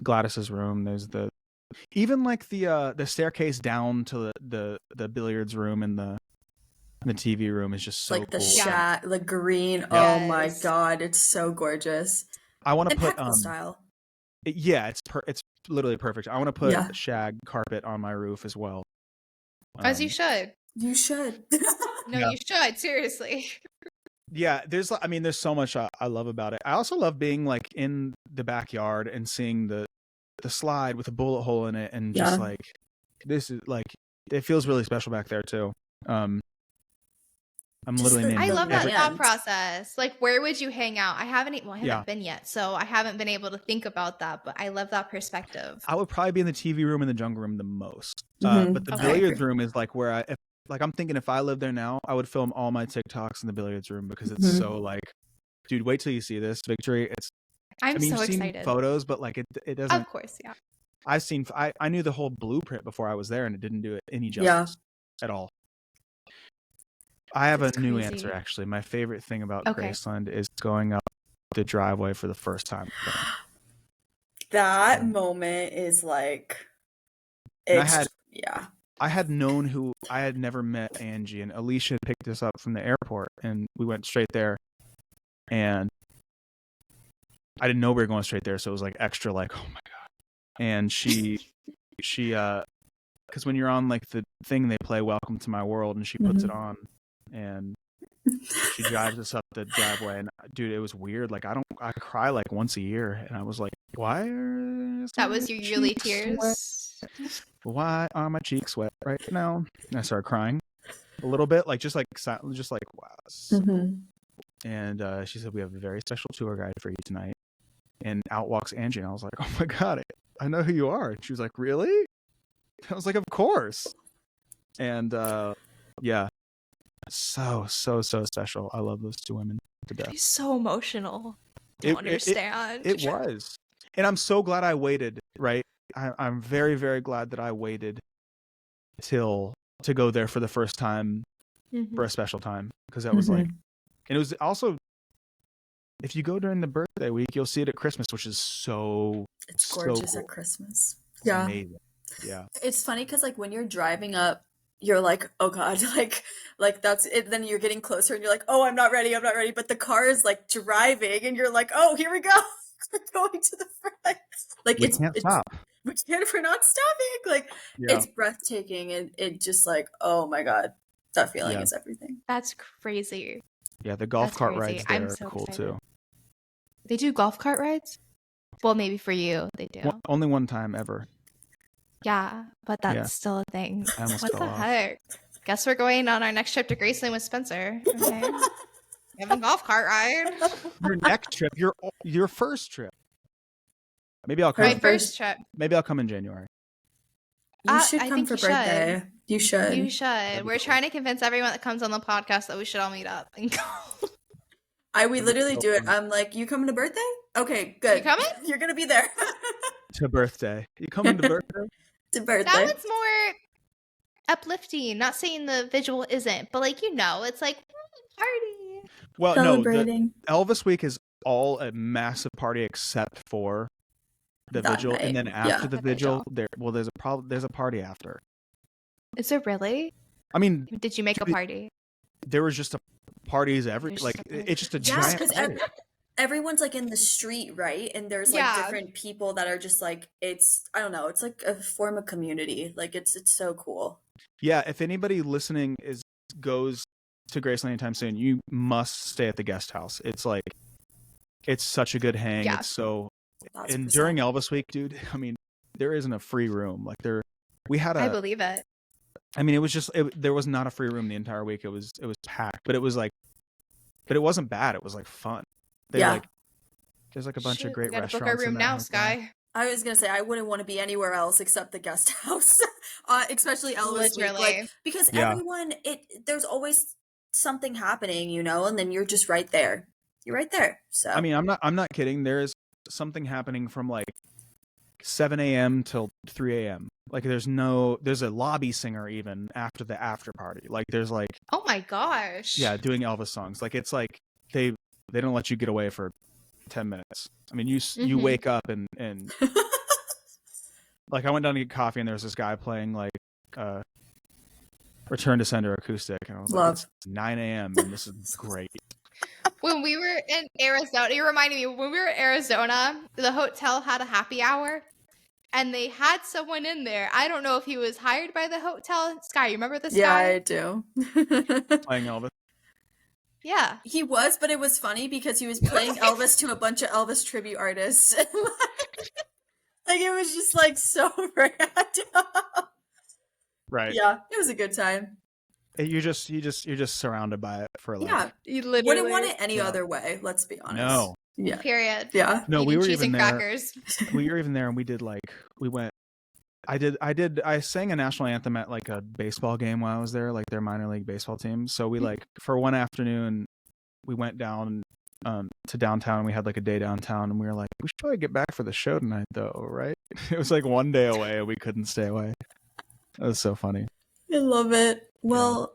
Gladys's room. There's even the staircase down to the billiards room, and the TV room is just so the cool. shot, the green. Yes. Oh my god, it's so gorgeous. I want to put style. It's literally perfect. I want to put shag carpet on my roof as well. As you should. You should. No, you should. Seriously. Yeah, there's so much I love about it. I also love being in the backyard and seeing the slide with a bullet hole in it, and just this is it feels really special back there too. I'm literally I love that thought process. Where would you hang out? I haven't been yet, so I haven't been able to think about that, but I love that perspective. I would probably be in the TV room and the jungle room the most. But the billiards room is where I'm thinking if I lived there now, I would film all my TikToks in the billiards room, because it's so dude, wait till you see this, Victory. I'm so you've excited. Seen photos, but it doesn't. Of course, yeah. I knew the whole blueprint before I was there, and it didn't do it any justice at all. I have a new answer, actually. My favorite thing about Graceland is going up the driveway for the first time. that moment is like, it's, I had known who, I had never met Angie, and Alicia picked us up from the airport, and we went straight there, and I didn't know we were going straight there, so it was like extra like, oh my God. And she because when you're on like the thing, they play Welcome to My World, and she puts it on, and she drives us up the driveway, and dude, it was weird. Like I cry like once a year, and I was like, why are that was your yearly tears? Why are my cheeks wet right now? And I started crying a little bit, like just like wow. And she said, we have a very special tour guide for you tonight. And out walks Angie, and I was like, oh my God, I know who you are. And she was like, really? I was like, of course. And yeah, so special. I love those two women to death. It's so emotional. Don't understand. It was. And I'm so glad I waited, right? I'm very, very glad that I waited to go there for the first time for a special time, because that was like, and it was also, if you go during the birthday week, you'll see it at Christmas, which is it's gorgeous cool. At Christmas. It's amazing. Yeah. It's funny because like when you're driving up, you're like, oh God, like that's it. Then you're getting closer and you're like, oh, I'm not ready. But the car is like driving and you're like, oh, here we go. We're going to the front. Like we can't stop. We can't if we're not stopping. Like it's breathtaking, and it just like, oh my God, that feeling is everything. That's crazy. Yeah, the golf cart rides there are cool too. They do golf cart rides? Well, maybe for you they do. Only one time ever. Yeah, but that's still a thing. I almost what fell the off. heck? Guess we're going on our next trip to Graceland with Spencer. Okay. Having a golf cart ride. Your next trip, your first trip. Maybe I'll come. My first trip. Maybe I'll come in January. You should come for birthday. You should. You should. We're trying to convince everyone that comes on the podcast that we should all meet up and go. We literally do it. I'm like, you coming to birthday? Okay, good. You coming? You're gonna be there. To birthday. You coming to birthday? To birthday. That one's more uplifting. Not saying the visual isn't, but like, it's like party. Well, no, Elvis Week is all a massive party except for the vigil, night. And then after the vigil, there's a party after. Is there really? I mean, did you make a party? There was just parties it's just a giant party. Everyone's like in the street, right? And there's like different people that are just like, I don't know, it's like a form of community. Like it's so cool. Yeah, if anybody listening goes to Graceland anytime soon, you must stay at the guest house. It's like, it's such a good hang. Yeah. It's so, and during Elvis Week, dude, I mean, there isn't a free room. Like I believe it. I mean, it was just, there was not a free room the entire week. It was packed, but it wasn't bad. It was like fun. There's like a bunch of great restaurants. Book our room now, Sky. I was gonna say I wouldn't want to be anywhere else except the guest house, especially Elvis Week, like, because everyone, there's always something happening, and then you're just right there. You're right there. So I mean, I'm not kidding. There is something happening from like 7 a.m. till 3 a.m. Like there's a lobby singer even after the after party. Like there's like, oh my gosh, yeah, doing Elvis songs. Like it's like they don't let you get away for 10 minutes. I mean, you wake up and like I went down to get coffee and there was this guy playing like Return to Sender acoustic, and I was like, it's 9 a.m. and this is great. When we were in Arizona, you reminded me, when we were in Arizona, the hotel had a happy hour and they had someone in there. I don't know if he was hired by the hotel. Sky, you remember this guy? Yeah, I do. Playing Elvis. Yeah. He was, but it was funny because he was playing Elvis to a bunch of Elvis tribute artists. Like it was just like so random. Right. Yeah, it was a good time. You're just surrounded by it for life. Yeah, you literally wouldn't want it any other way. Let's be honest. No. Yeah. Period. Yeah. No, we were even there. Crackers. We were even there, and I sang a national anthem at like a baseball game while I was there, like their minor league baseball team. So we like for one afternoon, we went down to downtown. We had like a day downtown, and we were like, we should probably get back for the show tonight, though, right? It was like one day away, and we couldn't stay away. That was so funny. I love it. Well,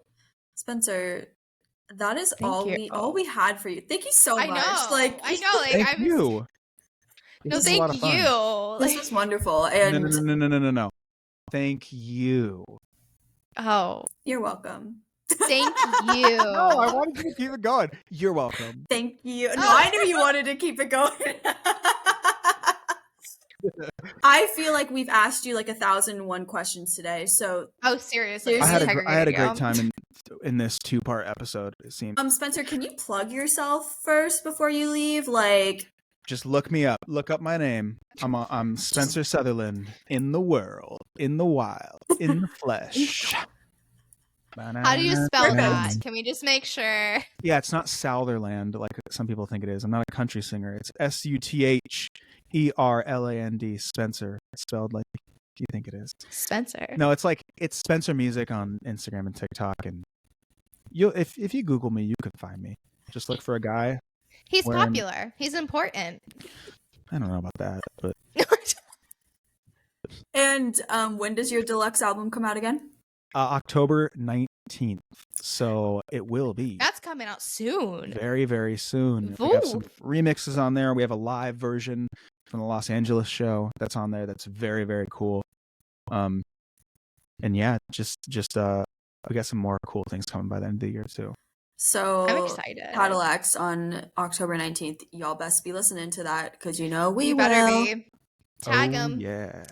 Spencer, that is all we had for you. Thank you so much. I know. Like Thank you. No, This is a lot of thank fun. you. This was wonderful. And No. Thank you. Oh, you're welcome. thank you. No, I wanted you to keep it going. You're welcome. Thank you. No, I knew you wanted to keep it going. I feel like we've asked you like 1,001 questions today. So, Oh, seriously. I had a Segregated great you. time in this 2-part episode. It seemed. Spencer, can you plug yourself first before you leave? Like, Just look me up. Look up my name. I'm Spencer Sutherland. In the world, in the wild, in the flesh. How do you spell Perfect. that? Can we just make sure? Yeah, it's not Southerland like some people think it is. I'm not a country singer. It's Sutherland. Spencer. It's spelled like you think it is. Spencer. No, it's Spencer Music on Instagram and TikTok, and if you Google me, you can find me. Just look for a guy. He's popular. He's important. I don't know about that, but. and when does your deluxe album come out again? October 19th. So it will be. That's coming out soon. Very, very soon. We have some remixes on there. We have a live version from the Los Angeles show that's on there. That's very, very cool. And yeah, just we got some more cool things coming by the end of the year too. So I'm excited. Cadillacs on October 19th. Y'all best be listening to that because we better will. be. Tag them. Yeah.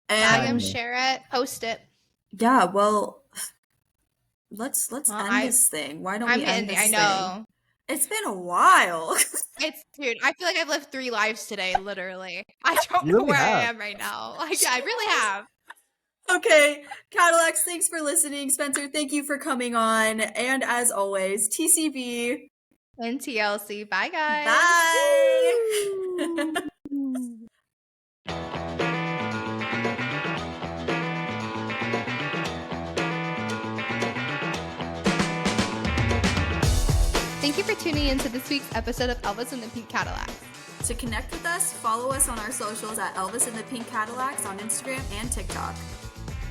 Tag them, share it, post it. Yeah, well, let's end this thing. Why don't we end this thing? I know. It's been a while. Dude, I feel like I've lived 3 lives today, literally. I don't know where I am right now. Like, I really have. Okay, Cadillacs, thanks for listening. Spencer, thank you for coming on. And as always, TCB. And TLC. Bye, guys. Bye. Thank you for tuning in to this week's episode of Elvis and the Pink Cadillacs. To connect with us, follow us on our socials at Elvis and the Pink Cadillacs on Instagram and TikTok.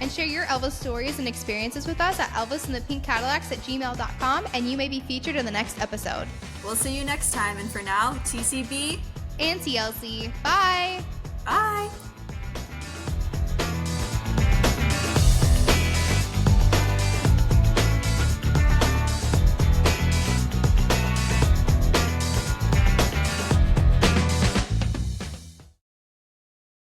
And share your Elvis stories and experiences with us at elvisandthepinkcadillacs@gmail.com, and you may be featured in the next episode. We'll see you next time, and for now, TCB and TLC. Bye! Bye!